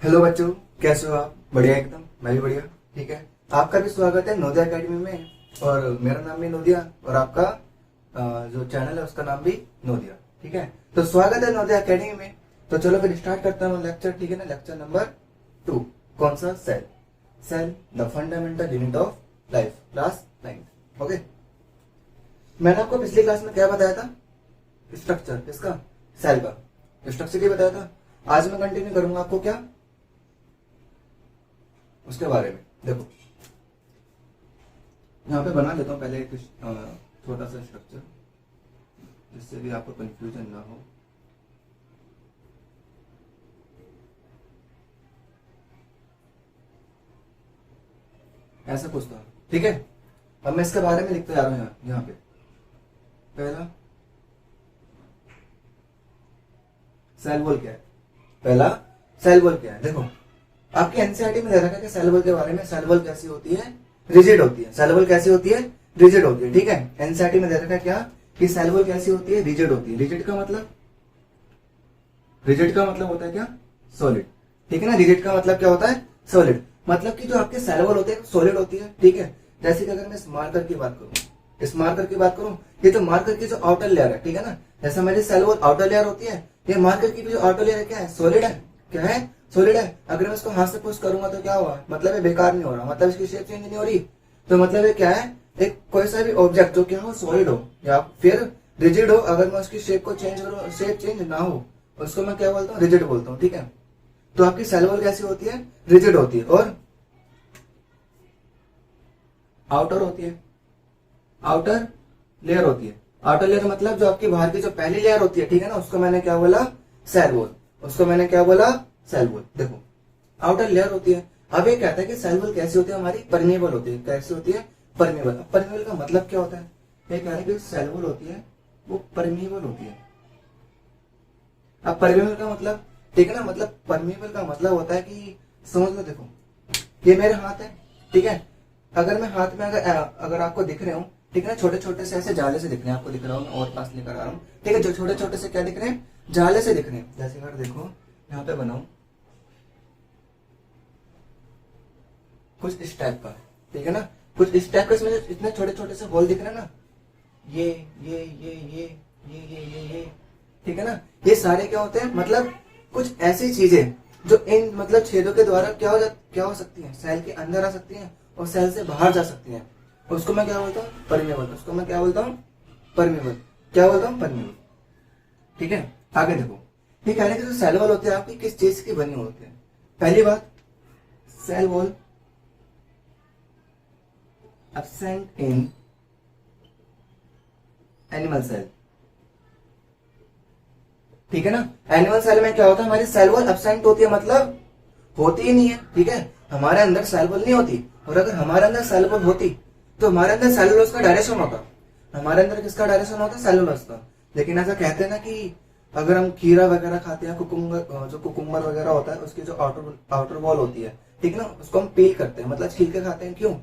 Hello बच्चों, कैसे हो आप? बढ़िया एकदम। मैं भी बढ़िया। ठीक है, आपका भी स्वागत है नवोदय एकेडमी में। और मेरा नाम भी नवोदया और आपका जो चैनल है उसका नाम भी नवोदया। ठीक है, तो स्वागत है नवोदय एकेडमी में। तो चलो फिर स्टार्ट करता हूँ लेक्चर। ठीक है ना, लेक्चर नंबर 2। कौन सा? Cell. Cell the fundamental unit of life, class 9। Okay, मैंने आपको पिछली क्लास में क्या बताया था? स्ट्रक्चर किसका? सेल का स्ट्रक्चर ही बताया था। आज मैं कंटिन्यू करूंगा आपको क्या उसके बारे में। देखो, यहाँ पे बना लेता हूँ पहले एक छोटा सा स्ट्रक्चर, जिससे भी आपको कंफ्यूजन ना हो। ऐसा कुछ था। ठीक है, अब मैं इसके बारे में लिखते जा रहा हूँ यहाँ पे। पहला, सेल वॉल क्या है? पहला, सेल वॉल क्या है? देखो, आपके एनसीईआरटी में दे रखा है कि सेल वॉल के बारे में। सेल वॉल कैसी होती है? रिजिड होती है। सेल वॉल कैसी होती है? रिजिड होती है। ठीक है, एनसीईआरटी में दे रखा है क्या कि सेल वॉल कैसी होती है? रिजिड होती है। रिजिड का मतलब, रिजिड का मतलब होता है क्या? सॉलिड। ठीक है ना, रिजिड का मतलब क्या होता है? सॉलिड। मतलब कि जो आपके सेल वॉल होते हैं सॉलिड होती है। ठीक है, जैसे कि अगर मैं इस मार्कर की बात करूं, इस मार्कर की बात करूं, ये तो मार्कर की जो आउटर लेयर है, ठीक है ना, जैसे हमारी सेल वॉल आउटर लेयर होती है, ये मार्कर की भी जो आउटर लेयर है क्या है? सॉलिड है। क्या है? सॉलिड है। अगर मैं इसको हाथ से पुश करूंगा तो क्या हुआ? मतलब ये बेकार नहीं हो रहा, मतलब इसकी शेप चेंज नहीं हो रही। तो मतलब ये क्या है? एक कोई सा भी ऑब्जेक्ट जो क्या हो, सॉलिड हो या फिर रिजिड हो, अगर मैं उसकी शेप को चेंज करूँ, शेप चेंज ना हो, उसको मैं क्या बोलता हूँ? रिजिड बोलता हूँ। ठीक है, तो आपकी सेल वॉल कैसी होती है? रिजिड होती है। और आउटर होती है, आउटर लेयर होती है। आउटर लेयर मतलब जो आपकी बाहर की जो पहली लेयर होती है, ठीक है ना, उसको मैंने क्या बोला? Cell wall. उसको मैंने क्या बोला? Cell wall. देखो, आउटर लेयर होती है। अब ये कहता है कि सेल वॉल कैसी होती है? हमारी परमेबल होती है। कैसी होती है? परमेबल। अब परमेबल का मतलब क्या होता है? ये कह रहा है कि सेल वॉल होती है वो परमेबल होती है। अब परमेबल का मतलब, ठीक है ना, मतलब परमेबल का मतलब होता है कि समझ लो, देखो ये मेरे हाथ है, ठीक है, अगर मैं हाथ में अगर आपको दिख रहे हो, ठीक है ना, छोटे छोटे से ऐसे जाले से दिख रहे हैं, आपको दिख रहा हूँ, मैं और पास लेकर आ रहा हूँ। ठीक है, जो छोटे छोटे से क्या दिख रहे हैं? जाले से दिख रहे हैं। जैसे अगर देखो यहाँ पे बनाऊं कुछ इस टाइप का, ठीक है ना, कुछ इस टाइप का, इसमें इतने छोटे छोटे से होल दिख रहे हैं ना, ये, ठीक है ना, ये सारे क्या होते हैं? मतलब कुछ ऐसी चीजें जो इन मतलब छेदों के द्वारा क्या हो सकती हैं? सेल के अंदर आ सकती हैं और सेल से बाहर जा सकती हैं। उसको मैं क्या बोलता हूँ? परमेबल। उसको मैं क्या बोलता हूँ? परमेबल। क्या बोलता हूँ? परमेबल। ठीक है, आगे देखो, ये कह रहे हैं कि जो सेल वॉल होते हैं आपकी किस चीज की बनी होती है? पहली बात, cell wall absent in animal cell. ठीक है ना, एनिमल सेल में क्या होता है? हमारी सेल वॉल एब्सेंट होती है, मतलब होती ही नहीं है। ठीक है, हमारे अंदर सेल वॉल नहीं होती। और अगर हमारे अंदर सेल वॉल होती तो हमारे अंदर सेलुलोज का डायरेक्शन होता। हमारे अंदर किसका डायरेक्शन होता? सेलुलोज का। लेकिन ऐसा कहते हैं ना कि अगर हम खीरा वगैरह खाते हैं, कुकुम्बर, जो कुकुम्बर वगैरह होता है, उसकी जो आउटर वॉल होती है, ठीक है ना, उसको हम पील करते हैं, मतलब छील के खाते हैं। क्यों?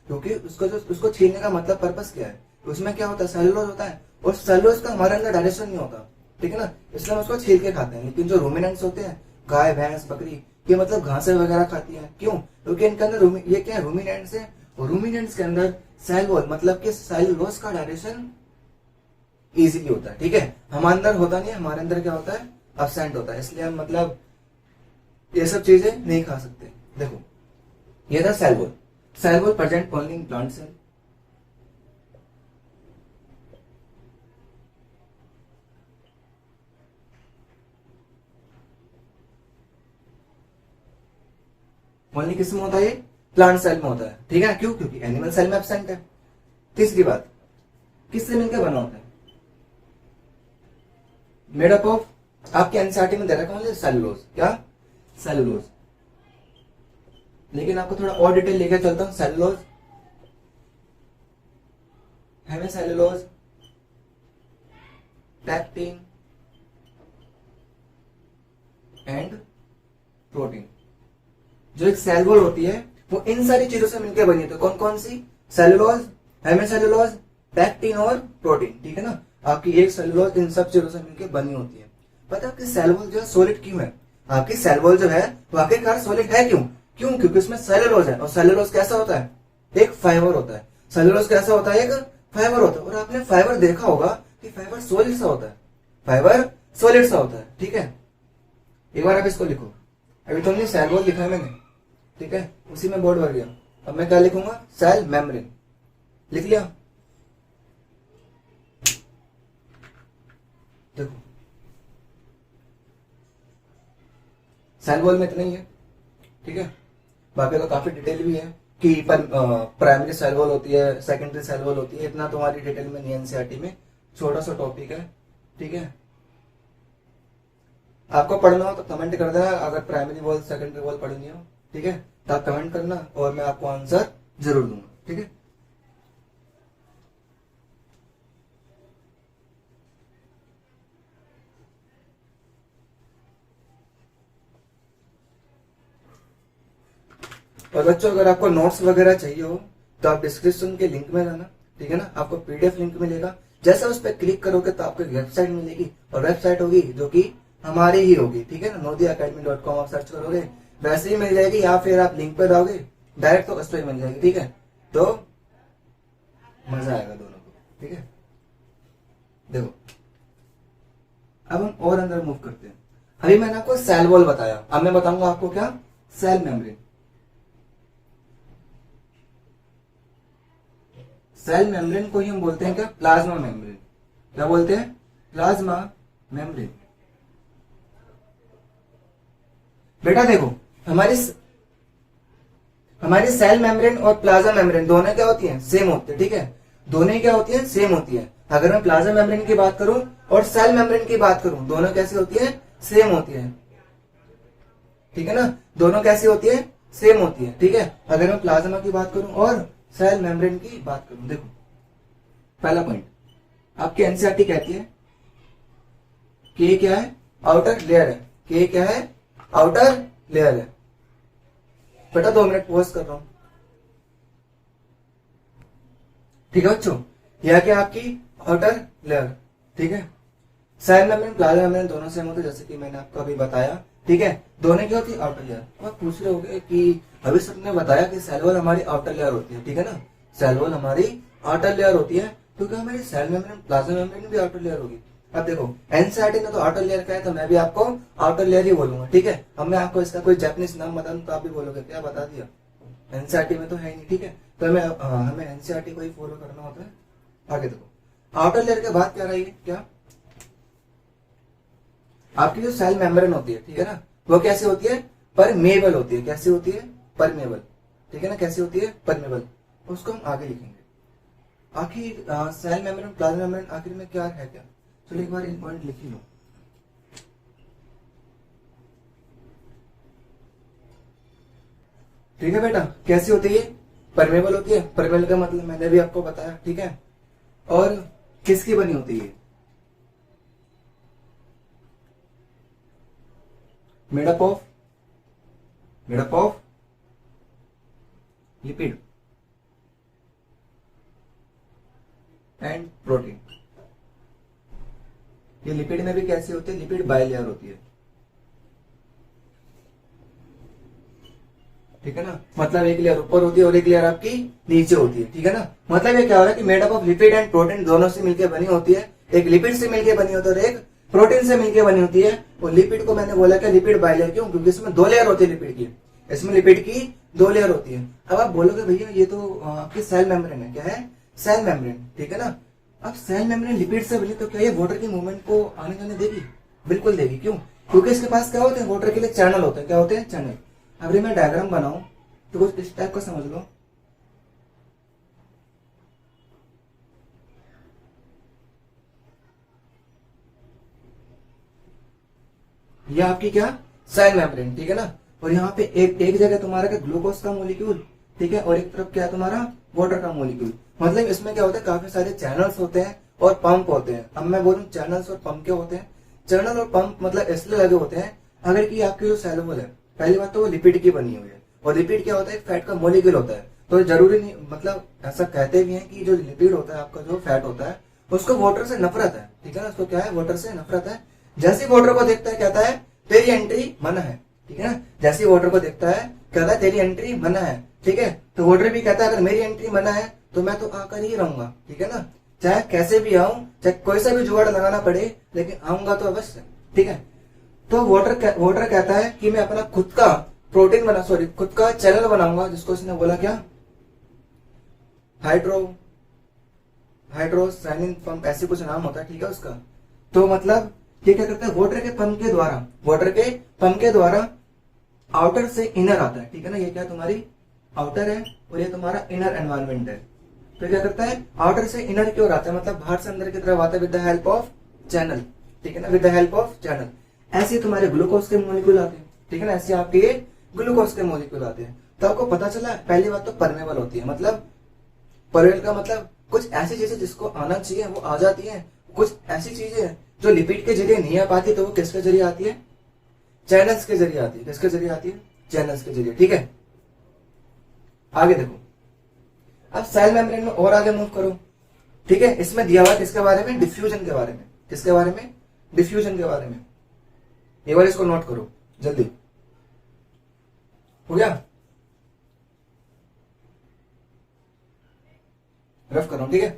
क्योंकि उसको छीलने का मतलब पर्पस क्या है? उसमें क्या होता है? सेलुलोज होता है, और सेलुलोज का हमारे अंदर डायरेक्शन नहीं होता। ठीक है ना, इसलिए हम उसको छील के खाते हैं। लेकिन जो रूमिनेंट्स होते हैं, गाय भैंस बकरी, ये मतलब घासें वगैरह खाती हैं। क्यों? क्योंकि इनके अंदर ये क्या है? रूमिनेंट्स है, और रूमिनेंट्स के अंदर सेल वॉल मतलब कि सेलुलोज का डायरेक्शन इजीली होता है। ठीक है, हमारे अंदर होता नहीं है, हमारे अंदर क्या होता है? एब्सेंट होता है। इसलिए हम मतलब ये सब चीजें नहीं खा सकते। देखो, ये था cell wall. Cell wall present only in plant cell. Only किस में होता है? प्लांट सेल में होता है। ठीक है, क्यों? क्योंकि एनिमल सेल में एब्सेंट है। तीसरी बात, किससे मिलकर बना होता है? मेड अप ऑफ, आपके एनसीईआरटी में दे रखा है सेलुलोज। क्या? सेलुलोज। लेकिन आपको थोड़ा और डिटेल लेकर चलता हूं। Cellulose, hemicellulose, pectin and protein. जो एक सेल वॉल होती है वो इन सारी चीजों से मिलकर बनी होती है। कौन कौन सी? सेलुलोज, हेमिसेलुलोज, पैक्टिन और प्रोटीन। ठीक है ना, आपकी एक सेलुलोज इन सब चीजों से मिलकर बनी होती है। पता है आपकी सेल वॉल जो है सॉलिड क्यों है? आपकी सेल वॉल जो है वो आखिरकार सॉलिड है। क्यों? क्योंकि उसमें सेलुलोज है, और सेलुलोज कैसा होता है? एक फाइबर होता है। सेलुलोज कैसा होता है? एक फाइबर होता है। और आपने फाइबर देखा होगा कि फाइबर सॉलिड सा होता है, फाइबर सॉलिड सा होता है। ठीक है, एक बार आप इसको लिखो। अभी तुमने सेल वॉल लिखा है मैंने, ठीक है, उसी में बोर्ड भर गया। अब मैं क्या लिखूंगा? Cell membrane. लिख लिया? देखो सेल वॉल में इतना ही है, ठीक है। बाकी तो काफी डिटेल भी है कि प्राइमरी सेल वॉल होती है, सेकेंडरी सेल वॉल होती है। इतना तुम्हारी डिटेल में नहीं, एनसीईआरटी में छोटा सा टॉपिक है, ठीक है। आपको पढ़ना हो तो कमेंट कर देना, अगर प्राइमरी वॉल सेकेंडरी वॉल पढ़नी हो, ठीक है, तो आप कमेंट करना और मैं आपको आंसर जरूर दूंगा, ठीक है। और बच्चों अगर आपको नोट्स वगैरह चाहिए हो तो आप डिस्क्रिप्शन के लिंक में जाना, ठीक है ना। आपको पीडीएफ लिंक मिलेगा, जैसे उस पर क्लिक करोगे तो आपको वेबसाइट मिलेगी, और वेबसाइट होगी जो कि हमारी ही होगी, ठीक है ना। nodiacademy.com आप सर्च करोगे वैसे ही मिल जाएगी, या फिर आप लिंक पे जाओगे डायरेक्ट तो उस पर मिल जाएगी, ठीक है। तो मजा आएगा दोनों को, ठीक है। देखो अब हम और अंदर मूव करते हैं। अभी मैंने आपको सेल वॉल बताया, अब मैं बताऊंगा आपको क्या? Cell membrane. सेल मेम्ब्रेन को ही हम बोलते हैं क्या? Plasma membrane. क्या बोलते हैं? Plasma membrane. बेटा देखो हमारी सेल मेम्ब्रेन और प्लाज्मा मेम्ब्रेन दोनों क्या होती हैं? सेम होती है, ठीक है। दोनों ही क्या होती है? सेम होती है। अगर मैं प्लाज्मा मेम्ब्रेन की बात करूं और सेल मेम्ब्रेन की बात करूं, दोनों कैसी होती है? सेम होती है, ठीक है ना। दोनों कैसी होती है? सेम होती है, ठीक है। अगर मैं प्लाज्मा की बात करूं और सेल मेम्ब्रेन की बात करूं, देखो पहला पॉइंट आपकी एनसीईआरटी कहती है कि क्या है? आउटर लेयर है। कि क्या है? आउटर लेयर है। बेटा 2 मिनट पॉज कर रहा हूं, ठीक है बच्चों। यह क्या? आपकी आउटर लेयर, ठीक है। सेल मेम्ब्रेन प्लाज्मा मेम्ब्रेन दोनों सेम होते हैं, जैसे कि मैंने आपको अभी बताया, ठीक है। दोनों क्या होती है? Outer layer. आप पूछ रहे होंगे कि अभी सबने बताया कि सेल वॉल हमारी आउटर लेयर होती है, ठीक है ना। सेल वॉल हमारी आउटर लेयर होती है, तो क्या हमारी सेल मेम्ब्रेन प्लाज्मा मेम्ब्रेन भी आउटर लेयर होगी? अब देखो एनसीईआरटी ने तो आउटर लेयर का है, तो मैं भी आपको आउटर लेयर ही बोलूंगा, ठीक है। अब मैं आपको इसका कोई जापानीज नाम बता दूं तो आप भी बोलोगे क्या बता दिया, एनसीईआरटी में तो है नहीं, ठीक है। तो हमें एनसीईआरटी को ही फॉलो करना होता है। आगे देखो आउटर लेयर के बाद क्या रही है? क्या आपकी जो सेल मेम्ब्रेन होती है, ठीक है ना, वो कैसे होती है? परमेबल होती है। कैसी होती है? परमेबल, ठीक है ना। कैसी होती है? परमेबल। उसको हम आगे लिखेंगे। आखिर सेल मेम्ब्रेन प्लाज्मा मेम्ब्रेन आखिर में क्या है? क्या चलो एक बार इन पॉइंट लिख ही लो। ठीक है बेटा, कैसी होती है? परमेबल होती है। परमेबल का मतलब मैंने भी आपको बताया, ठीक है। और किसकी बनी होती है? Made up of lipid and protein. ये लिपिड में भी कैसी होती है? लिपिड बाइलेयर होती है, ठीक है ना। मतलब एक लेयर ऊपर होती है और एक लेयर आपकी नीचे होती है, ठीक है ना। मतलब ये क्या हो रहा है कि made up of lipid and protein दोनों से मिलकर बनी होती है। एक लिपिड से मिलकर बनी होती है और एक प्रोटीन से मिलकर बनी होती है। और लिपिड को मैंने बोला क्या? Lipid bilayer. क्यों? क्योंकि इसमें 2 लेयर होती है लिपिड की। इसमें लिपिड की 2 लेयर होती है। अब आप बोलोगे भैया ये तो आपकी सेल मेम्ब्रेन है। क्या है? सेल मेम्ब्रेन, ठीक है ना। अब सेल मेम्ब्रेन लिपिड से बनी, तो क्या ये वाटर की मूवमेंट को आने जाने देगी? बिल्कुल देगी। क्यों? क्योंकि इसके पास क्या होते हैं? वाटर के लिए चैनल होते हैं। क्या होते हैं? चैनल। अगर मैं डायग्राम बनाऊं तो कुछ इस टाइप का समझ लो। ये आपकी क्या? सेल मेम्ब्रेन, ठीक है ना। और यहाँ पे एक जगह तुम्हारा क्या? ग्लूकोज का मोलिक्यूल, ठीक है। और एक तरफ क्या है तुम्हारा? वाटर का मोलिक्यूल। मतलब इसमें क्या होता है? काफी सारे चैनल्स होते हैं और पंप होते हैं। अब मैं बोलूं चैनल्स और पंप क्या होते हैं? चैनल और पंप मतलब इसलिए लगे होते हैं अगर की आपकी जो सेल वॉल है, पहली बात तो वो लिपिड की बनी हुई है। और लिपिड क्या होता है? फैट का मोलिक्यूल होता है। तो जरूरी नहीं, मतलब ऐसा कहते भी हैं कि जो लिपिड होता है, आपका जो फैट होता है, उसको वाटर से नफरत है, ठीक है ना। उसको क्या है? वाटर से नफरत है। जैसे ही वाटर को देखता है कहता है तेरी एंट्री मना है, ठीक है ना। जैसे वाटर को देखता है, कहता है तेरी एंट्री मना है, ठीक है। तो वाटर भी कहता है अगर मेरी एंट्री मना है तो मैं तो आकर ही रहूंगा, ठीक है ना। चाहे कैसे भी आऊं, चाहे कोई सा भी जुगाड़ लगाना पड़े, लेकिन आऊंगा तो अवश्य, ठीक है। तो वाटर कहता है कि मैं अपना खुद का खुद का चैनल बनाऊंगा, जिसको उसने बोला क्या, हाइड्रोसाइनिन पंप, ऐसे कुछ नाम होता है, ठीक है उसका। तो मतलब ये क्या करता है, वाटर के पंप के द्वारा आउटर से इनर आता है, ठीक है ना। ये क्या तुम्हारी आउटर है और ये तुम्हारा इनर एनवायरमेंट है। तो क्या करता है, आउटर से इनर की ओर आता है, मतलब बाहर से अंदर की तरफ आता है with the help of channel, ठीक है ना, with the help of channel. ऐसे तुम्हारे ग्लूकोज के मॉलिक्यूल आते हैं, ठीक है ना, ऐसे आपके ये ग्लूकोज के मॉलिक्यूल आते हैं। तो आपको पता चला, पहली बात तो परमेबल होती है, मतलब परमेबल का मतलब कुछ ऐसी चीजें जिसको आना चाहिए वो आ जाती है, कुछ ऐसी चीजें जो लिपिड के जरिए नहीं आ पाती तो वो किसके जरिए आती है, चैनल्स के जरिए आती है। किसके जरिए आती है, चैनल्स के जरिए, ठीक है। आगे देखो, अब सेल मेम्ब्रेन में और आगे मूव करो, ठीक है। इसमें दिया हुआ किसके बारे में, डिफ्यूजन के बारे में। किसके बारे में, डिफ्यूजन के बारे में। एक बार इसको नोट करो जल्दी, हो गया, रफ कर रहा हूं, ठीक है।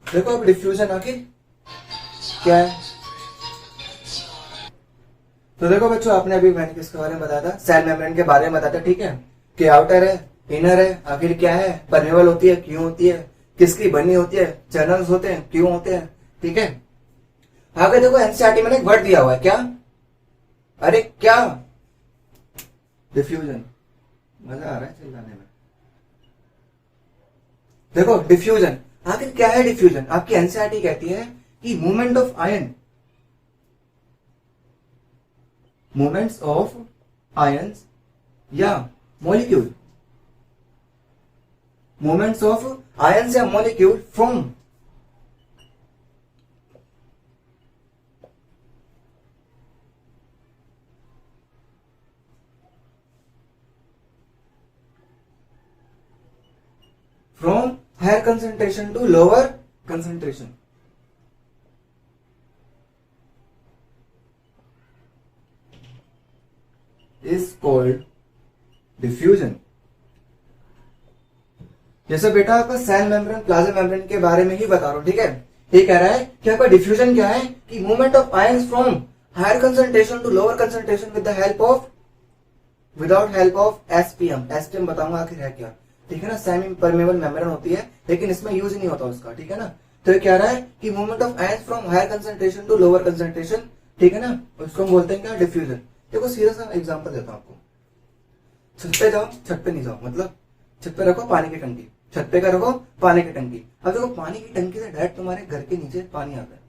देखो अब डिफ्यूजन आखिर क्या है। तो देखो बच्चों, आपने अभी मैंने किसके बारे में बताया था, सेल मेम्ब्रेन के बारे में बताया था, ठीक है, कि आउटर है, इनर है, आखिर क्या है, परमेबल होती है, क्यों होती है, किसकी बनी होती है, चैनल्स होते हैं, क्यों होते हैं, ठीक है। आगे देखो, एनसीईआरटी में एक वर्ड दिया हुआ है, क्या, अरे क्या, डिफ्यूजन। मजा आ रहा है चिल्लाने में। देखो डिफ्यूजन, आखिर क्या है डिफ्यूजन। आपकी एनसीईआरटी कहती है कि movement of ion, movements of ions या मॉलिक्यूल, मूवमेंट्स ऑफ आयंस या molecule from higher concentration to lower concentration is called diffusion। जैसे बेटा आपका सेल मेम्ब्रेन प्लाज्मा मेम्ब्रेन के बारे में ही बता रहा हूं, ठीक है। ये कह रहा है कि आपका डिफ्यूजन क्या है, कि movement of ions from higher concentration to lower concentration with the help of, without help of SPM. SPM बताऊंगा आखिर है क्या, ठीक है ना। सेमी परमेबल मेम्ब्रेन होती है लेकिन इसमें यूज नहीं होता उसका, ठीक है ना। तो ये कह रहा है कि movement of ions from higher concentration to lower concentration, ठीक है ना, उसको हम बोलते हैं क्या, डिफ्यूजन। देखो सीधा सा एग्जांपल देता हूं आपको, छत पे जाओ, छत पे नहीं जाओ, मतलब छत पे रखो पानी की टंकी, छत पे का रखो पानी की टंकी। अब देखो पानी की टंकी से डायरेक्ट तुम्हारे घर के नीचे पानी आता है।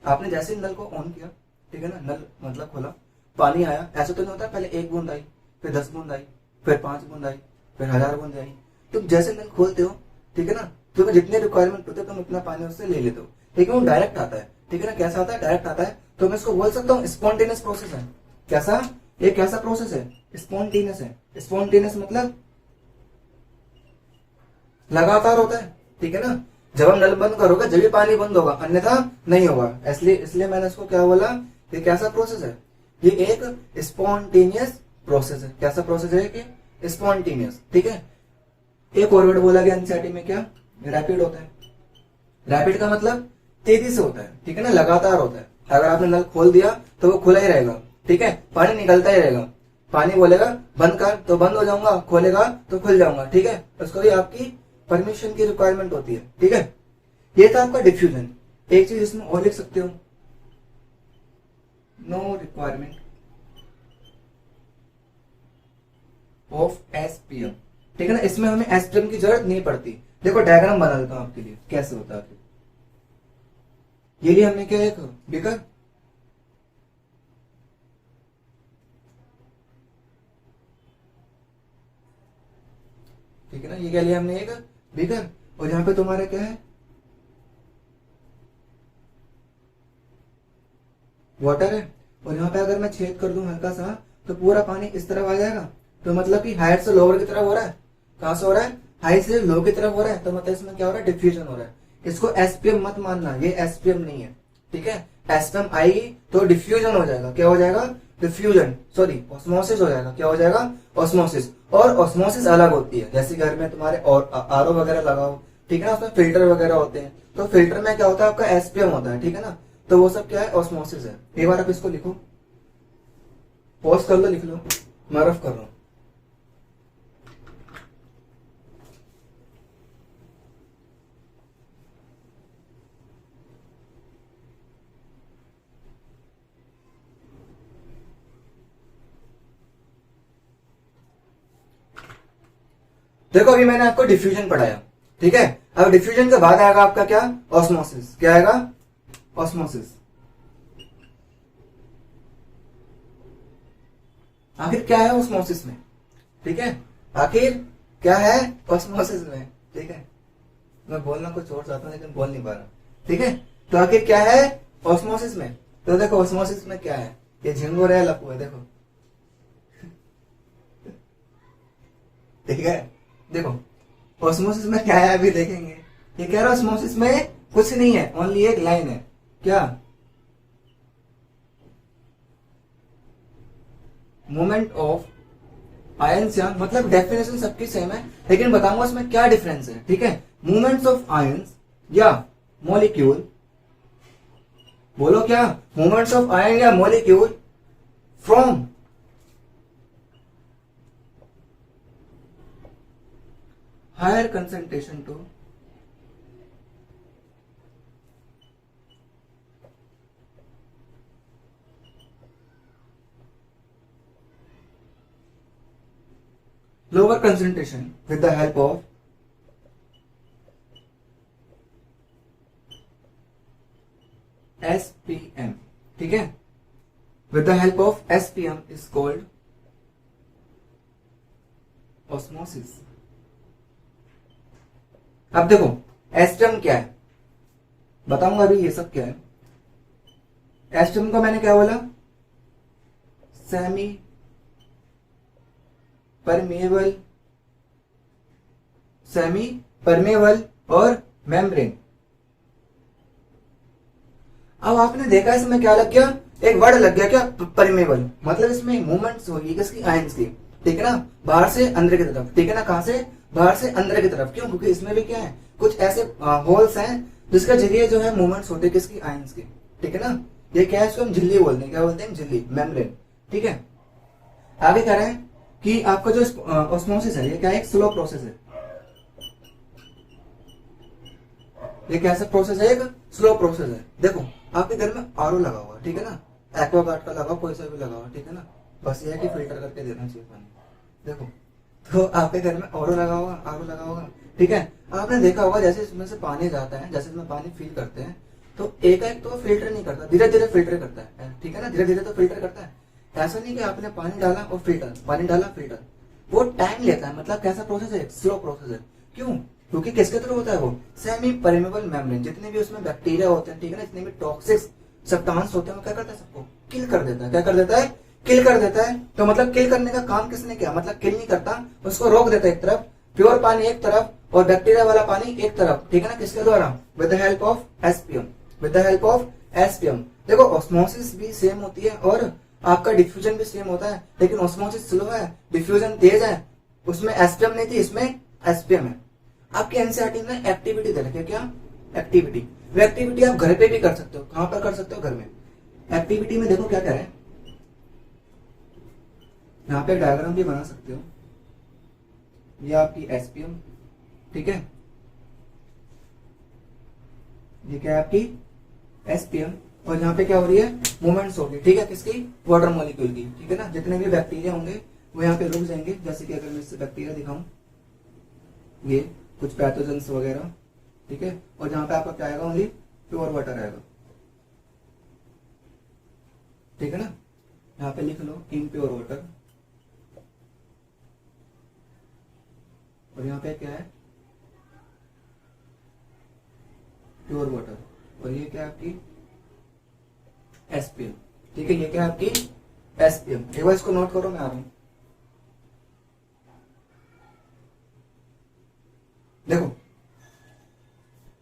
आपने जैसे नल को ऑन किया, ठीक है ना, नल मतलब खोला, पानी आया। ऐसा तो नहीं होता पहले 1 बूंद आई, फिर 10 बूंद आई, फिर 5 बूंद आई, फिर 1000 बूंद आई। तुम जैसे नल खोलते हो, ठीक है ना, तुम्हें जितने रिक्वायरमेंट होते तुम इतना पानी उससे ले लेते हो, लेकिन वो डायरेक्ट आता है, ठीक है ना। कैसा आता है, डायरेक्ट आता है। तो मैं इसको बोल सकता हूँ स्पॉन्टेनियस प्रोसेस है। कैसा, ये कैसा प्रोसेस है, स्पॉन्टेनियस है। स्पॉन्टेनियस मतलब लगातार होता है, ठीक है ना। जब हम नल बंद करोगे जब भी पानी बंद होगा, अन्यथा नहीं होगा। इसलिए मैंने इसको क्या बोला, ये कैसा प्रोसेस है, ये एक स्पॉन्टेनियस प्रोसेस है। कैसा प्रोसेस है कि स्पॉन्टेनियस, ठीक है। एक और वर्ड बोला गया एनसीईआरटी में, क्या, रैपिड होता है। रैपिड का मतलब तेजी से होता है, ठीक है ना, लगातार होता है। अगर आपने नल खोल दिया तो वो खुला ही रहेगा, ठीक है, पानी निकलता ही रहेगा। पानी बोलेगा बंद कर तो बंद हो जाऊंगा, खोलेगा तो खुल जाऊंगा, ठीक है। उसको भी आपकी परमिशन की रिक्वायरमेंट होती है, ठीक है। ये था आपका डिफ्यूजन। एक चीज इसमें और लिख सकते हो, नो रिक्वायरमेंट ऑफ एसपीएम, ठीक है ना। इसमें हमें एसपीएम की जरूरत नहीं पड़ती। देखो डायग्राम बना देता हूं आपके लिए, कैसे होता है। ये लिए हमने क्या, एक बीकर, ठीक है ना, ये क्या लिया हमने, एक बीकर। और यहां पे तुम्हारा क्या है, वाटर है। और यहाँ पे अगर मैं छेद कर दूं हल्का सा तो पूरा पानी इस तरफ आ जाएगा। तो मतलब कि हायर से लोअर की तरफ हो रहा है। कहां से हो रहा है, हाई से लो की तरफ हो रहा है तो मतलब इसमें क्या हो रहा है, डिफ्यूजन हो रहा है। इसको एसपीएम मत मानना, ये एसपीएम नहीं है, ठीक है। एसपीएम आएगी तो डिफ्यूजन हो जाएगा, क्या हो जाएगा, डिफ्यूजन, सॉरी ऑस्मोसिस हो जाएगा, क्या हो जाएगा, ऑस्मोसिस। और ऑस्मोसिस अलग होती है, जैसे घर में तुम्हारे और आरओ वगैरह लगाओ, ठीक है ना, उसमें फिल्टर वगैरह होते हैं, तो फिल्टर में क्या होता है, आपका एसपीएम होता है, ठीक है ना। तो वो सब क्या है, ऑस्मोसिस है। एक बार आप इसको लिखो, पॉज कर लो, लिख लो, मैं रफ कर रहा हूं। देखो अभी मैंने आपको डिफ्यूजन पढ़ाया, ठीक है। अब डिफ्यूजन के बाद आएगा आपका क्या, ऑस्मोसिस। क्या आएगा, ऑस्मोसिस। आखिर क्या है ऑस्मोसिस में, ठीक है, आखिर क्या है ऑस्मोसिस में, ठीक है। मैं बोलना कुछ और चाहता हूं लेकिन बोल नहीं पा रहा, ठीक है। तो आखिर क्या है ऑस्मोसिस में, तो देखो ऑस्मोसिस में क्या है, ये झिंगुर है, लपू है, देखो, ठीक है। देखो ऑस्मोसिस में क्या है, अभी देखेंगे। ये कह रहा है ऑस्मोसिस में कुछ नहीं है, ओनली एक लाइन है, क्या, मूवमेंट ऑफ आयंस, या मतलब डेफिनेशन सबकी सेम है, लेकिन बताऊंगा उसमें क्या डिफरेंस है, ठीक है। मूवमेंट्स ऑफ आयंस या मॉलिक्यूल, बोलो क्या, मूवमेंट्स ऑफ आयन या molecule from higher concentration to lower concentration with the help of SPM, ठीक है, with the help of SPM is called osmosis। अब देखो एस्टम क्या है, बताऊंगा अभी ये सब क्या है। एस्टम को मैंने क्या बोला, सेमी परमेबल, सेमी परमेबल और मेम्ब्रेन। अब आपने देखा इसमें क्या लग गया, एक वर्ड लग गया, क्या, परमेबल, मतलब इसमें मूवमेंट्स होगी किसकी, आयंस की, ठीक है ना, बाहर से अंदर की तरफ, ठीक है ना, कहां से, बाहर से अंदर की तरफ। क्यों, क्योंकि इसमें भी क्या है, कुछ ऐसे होल्स हैं जिसके जरिए जो है मूवमेंट्स होते हैं किसकी, आयंस की, ठीक है ना। ये क्या है, इसको हम झिल्ली बोलते हैं, क्या बोलते हैं, झिल्ली, मेम्ब्रेन, ठीक है। आगे कह रहे हैं कि आपका जो ऑस्मोसिस है ये क्या है, एक स्लो प्रोसेस है। ये कैसा प्रोसेस है, एक स्लो प्रोसेस है। देखो आपके घर में आरओ लगा हुआ, ठीक है ना, एक्वागार्ड का लगा, कोई सा भी लगा हुआ, ठीक है ना, बस ये है कि फिल्टर करके देना चाहिए पानी। देखो तो आपके घर में आरओ लगा होगा, आरओ लगा होगा, ठीक है। आपने देखा होगा जैसे इसमें से पानी जाता है, जैसे इसमें पानी फिल करते हैं तो एक तो फिल्टर नहीं करता, धीरे धीरे फिल्टर करता है, ठीक है ना, धीरे धीरे तो फिल्टर करता है। ऐसा नहीं कि आपने पानी डाला और फिल्टर, पानी डाला फिल्टर, वो टाइम लेता है, मतलब कैसा प्रोसेस है, स्लो प्रोसेस है। क्यों, क्योंकि किसके थ्रू होता है वो, सेमी परमेबल मेम्ब्रेन, जितने भी उसमें बैक्टीरिया होते हैं, ठीक है ना, जितने भी टॉक्सिक सब्सटेंस होते हैं, वो क्या करता है, सबको किल कर देता है। क्या कर देता है, किल कर देता है। तो मतलब किल करने का काम किसने किया, मतलब किल नहीं करता, उसको रोक देता है एक तरफ, प्योर पानी एक तरफ और बैक्टीरिया वाला पानी एक तरफ, ठीक है ना, किसके द्वारा, with the help of SPM, with the help of SPM. देखो ऑस्मोसिस भी सेम होती है और आपका डिफ्यूजन भी सेम होता है, लेकिन ऑस्मोसिस स्लो है, डिफ्यूजन तेज है। उसमें एसपीएम नहीं थी, इसमें एसपीएम है। आपकी एनसीईआरटी में एक्टिविटी दे रखी है, क्या, एक्टिविटी। वो एक्टिविटी आप घर पे भी कर सकते हो, कहां पर कर सकते हो, घर में। एक्टिविटी में देखो क्या कह रहे हैं, यहाँ पे डायग्राम भी बना सकते हो, ये आपकी एसपीएम, ठीक है, ये क्या है आपकी एसपीएम, और यहाँ पे क्या हो रही है, मूवमेंट्स होगी, ठीक है, किसकी, वाटर मॉलिक्यूल की, ठीक है ना। जितने भी बैक्टीरिया होंगे वो यहाँ पे रुक जाएंगे, जैसे कि अगर मैं इससे बैक्टीरिया दिखाऊं, ये कुछ पैथोजेंस वगैरह, ठीक है, और जहां पे आपका क्या आएगा, ओनली प्योर वाटर आएगा, ठीक है ना। यहाँ पे लिख लो इम्प्योर वाटर, और यहाँ पे क्या है, प्योर वाटर, और ये क्या है आपकी एसपीएम, ठीक है, ये क्या है आपकी एसपीएम। एक बार इसको नोट करो, मैं आ रहा हूं। देखो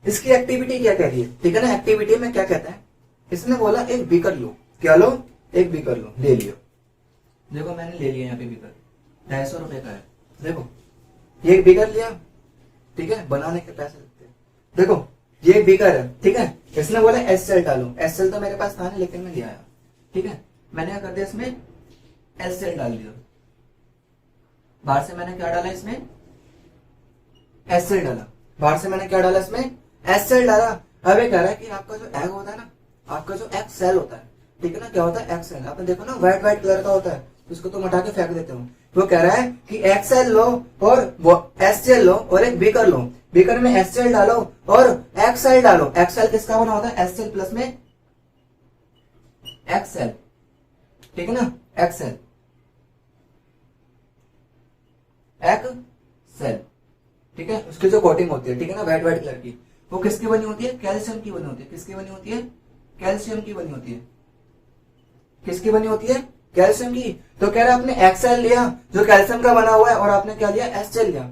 इसकी एक्टिविटी क्या कह रही है, ठीक है ना। एक्टिविटी में क्या कहता है, इसने बोला एक बीकर लो, क्या लो, एक बीकर लो, ले लियो। देखो मैंने ले लिया यहाँ पे बीकर, 250 रुपए का है। देखो ये एक बीकर लिया, ठीक है, बनाने के पैसे लगते हैं। देखो ये एक बीकर है, ठीक है, इसने बोला एसएल डालो। एसएल तो मेरे पास था नहीं, लेकिन मैं ले आया, ठीक है। मैंने क्या कर दिया, इसमें एसएल डाल दिया। बाहर से मैंने क्या डाला, इसमें एसएल डाला। बाहर से मैंने क्या डाला, इसमें एसएल डाला। अब ये कह रहा है कि आपका जो एग होता है ना, आपका जो एग सेल होता है, ठीक है ना, क्या होता है, एग सेल। आपने देखो ना व्हाइट व्हाइट कलर का होता है, इसको तो हटा के फेंक देते हो। वो कह रहा है कि एक्सेल लो और एसएल लो और एक बीकर लो। बीकर में एसएल डालो और एक्सेल डालो। एक्सेल किसका बना होता है, एसएल प्लस में एक्सेल, ठीक है ना, एक्सेल, एक्सेल, ठीक है। उसकी जो कोटिंग होती है, ठीक है ना, व्हाइट व्हाइट कलर की, वो किसकी बनी होती है, कैल्शियम की बनी होती है। किसकी बनी होती है, कैल्शियम की बनी होती है। किसकी बनी होती है, कैल्शियम की। तो कह रहा है आपने एक्सेल लिया जो कैल्शियम का बना हुआ है, और आपने क्या लिया, एसएल लिया।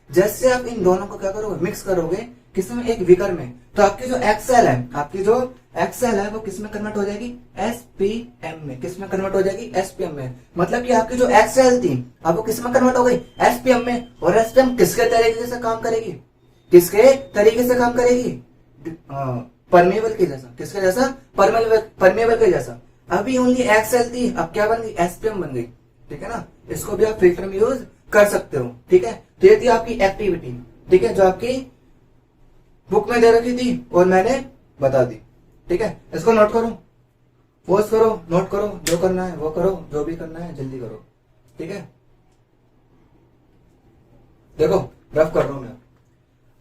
जैसे आप इन दोनों को क्या करोगे, मिक्स करोगे किसमें, एक बीकर में, तो आपकी जो एक्सेल है, आपकी जो एक्सेल है वो किसमें कन्वर्ट हो जाएगी, एसपीएम में। किसमें कन्वर्ट हो जाएगी, एसपीएम में। मतलब कि आपकी जो एक्सेल थी अब वो किसमें कन्वर्ट हो गई, एसपीएम में। और एसपीएम किसके तरीके से काम करेगी, किसके तरीके से काम करेगी, परमेबल के जैसा। किसके जैसा, परमेबल के जैसा। अभी ओनली एक्सेल थी, अब क्या बन गई, एसपीएम बन गई, ठीक है ना। इसको भी आप फिल्टर में यूज कर सकते हो, ठीक है। तो ये थी आपकी एक्टिविटी, ठीक है, जो आपकी बुक में दे रखी थी और मैंने बता दी, ठीक है। इसको नोट करो, पोज करो, नोट करो, जो करना है वो करो, जो भी करना है जल्दी करो, ठीक है। देखो रफ कर रहा हूं मैं।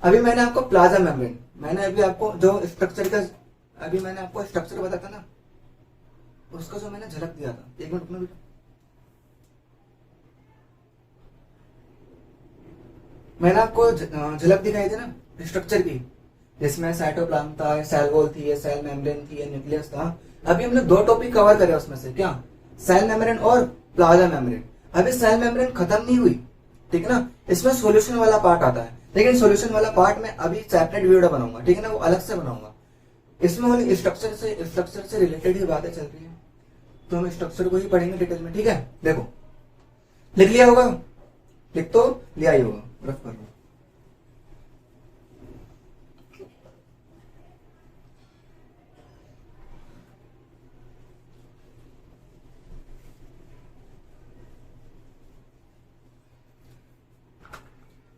अभी मैंने आपको प्लाज्मा मेम्ब्रेन, मैंने अभी आपको जो स्ट्रक्चर का, अभी मैंने आपको स्ट्रक्चर बताया था ना, उसका जो मैंने झलक दिया था, एक मिनट में, मैंने आपको झलक दिखाई थी ना स्ट्रक्चर की, जिसमें साइटोप्लाज्म था, सेल वॉल थी, सेल मेम्ब्रेन थी, न्यूक्लियस था। अभी हमने दो टॉपिक कवर करे उसमें से, क्या, सेल मेम्ब्रेन और प्लाज्मा मेम्ब्रेन। अभी सेल मेम्ब्रेन खत्म नहीं हुई, ठीक है ना, इसमें सॉल्यूशन वाला पार्ट आता है। लेकिन सॉल्यूशन वाला पार्ट में अभी सेपरेट वीडियो बनाऊंगा, ठीक है ना, वो अलग से बनाऊंगा। इसमें वाली स्ट्रक्चर से रिलेटेड ही बातें चल रही है, तो हम स्ट्रक्चर को ही पढ़ेंगे डिटेल में, ठीक है। देखो लिख लिया होगा, लिख तो लिया ही होगा, रफ कर लो।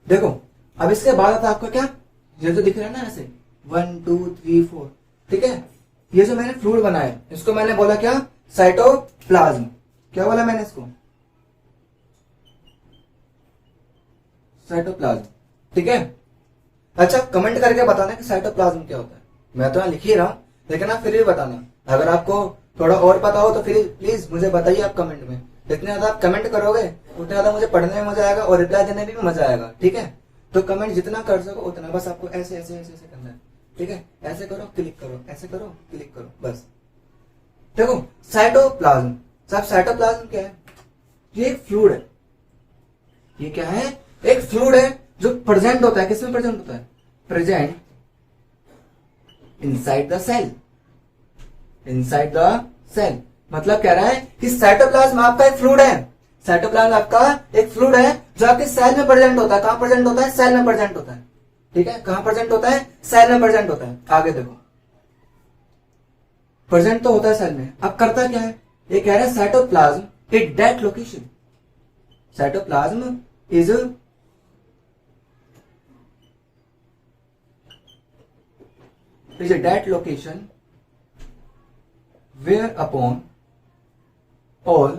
देखो अब इसके बाद आता है आपका क्या, ये जो दिख रहा है ना ऐसे 1 2 3 4, ठीक है। ये जो मैंने फ्लूइड बनाया, इसको मैंने बोला क्या, साइटोप्लाज्म। क्या बोला मैंने इसको, साइटोप्लाज्म, ठीक है। अच्छा कमेंट करके बताना कि साइटोप्लाज्म क्या होता है। मैं तो यहाँ लिख ही रहा हूं, लेकिन आप फिर भी बताना। अगर आपको थोड़ा और पता हो तो फिर प्लीज मुझे बताइए आप कमेंट में। जितने ज्यादा आप कमेंट करोगे उतना ज्यादा मुझे पढ़ने में मजा आएगा और रिप्लाई देने में भी मजा आएगा, ठीक है। तो कमेंट जितना कर सको उतना, बस आपको ऐसे ऐसे ऐसे ऐसे करना है, ठीक है। ऐसे करो, क्लिक करो, ऐसे करो, क्लिक करो, बस। देखो साइटोप्लाज्म, साहब साइटोप्लाज्म क्या है, ये एक फ्लूइड है। ये क्या है, एक फ्लूइड है जो प्रेजेंट होता है, किसमें प्रेजेंट होता है, present inside the cell, inside the cell. मतलब कह रहा है कि साइटोप्लाज्म आपका एक फ्लूइड है। साइटोप्लाज्म आपका एक फ्लूइड है जो आपके सेल में प्रेजेंट होता है। कहां प्रेजेंट होता है, सेल में प्रेजेंट होता है, ठीक है। कहां प्रेजेंट होता है, सेल में प्रेजेंट होता है। आगे देखो, प्रेजेंट तो होता है सेल में, अब करता क्या है, ये कह रहा है cytoplasm it that location, cytoplasm is that location where upon all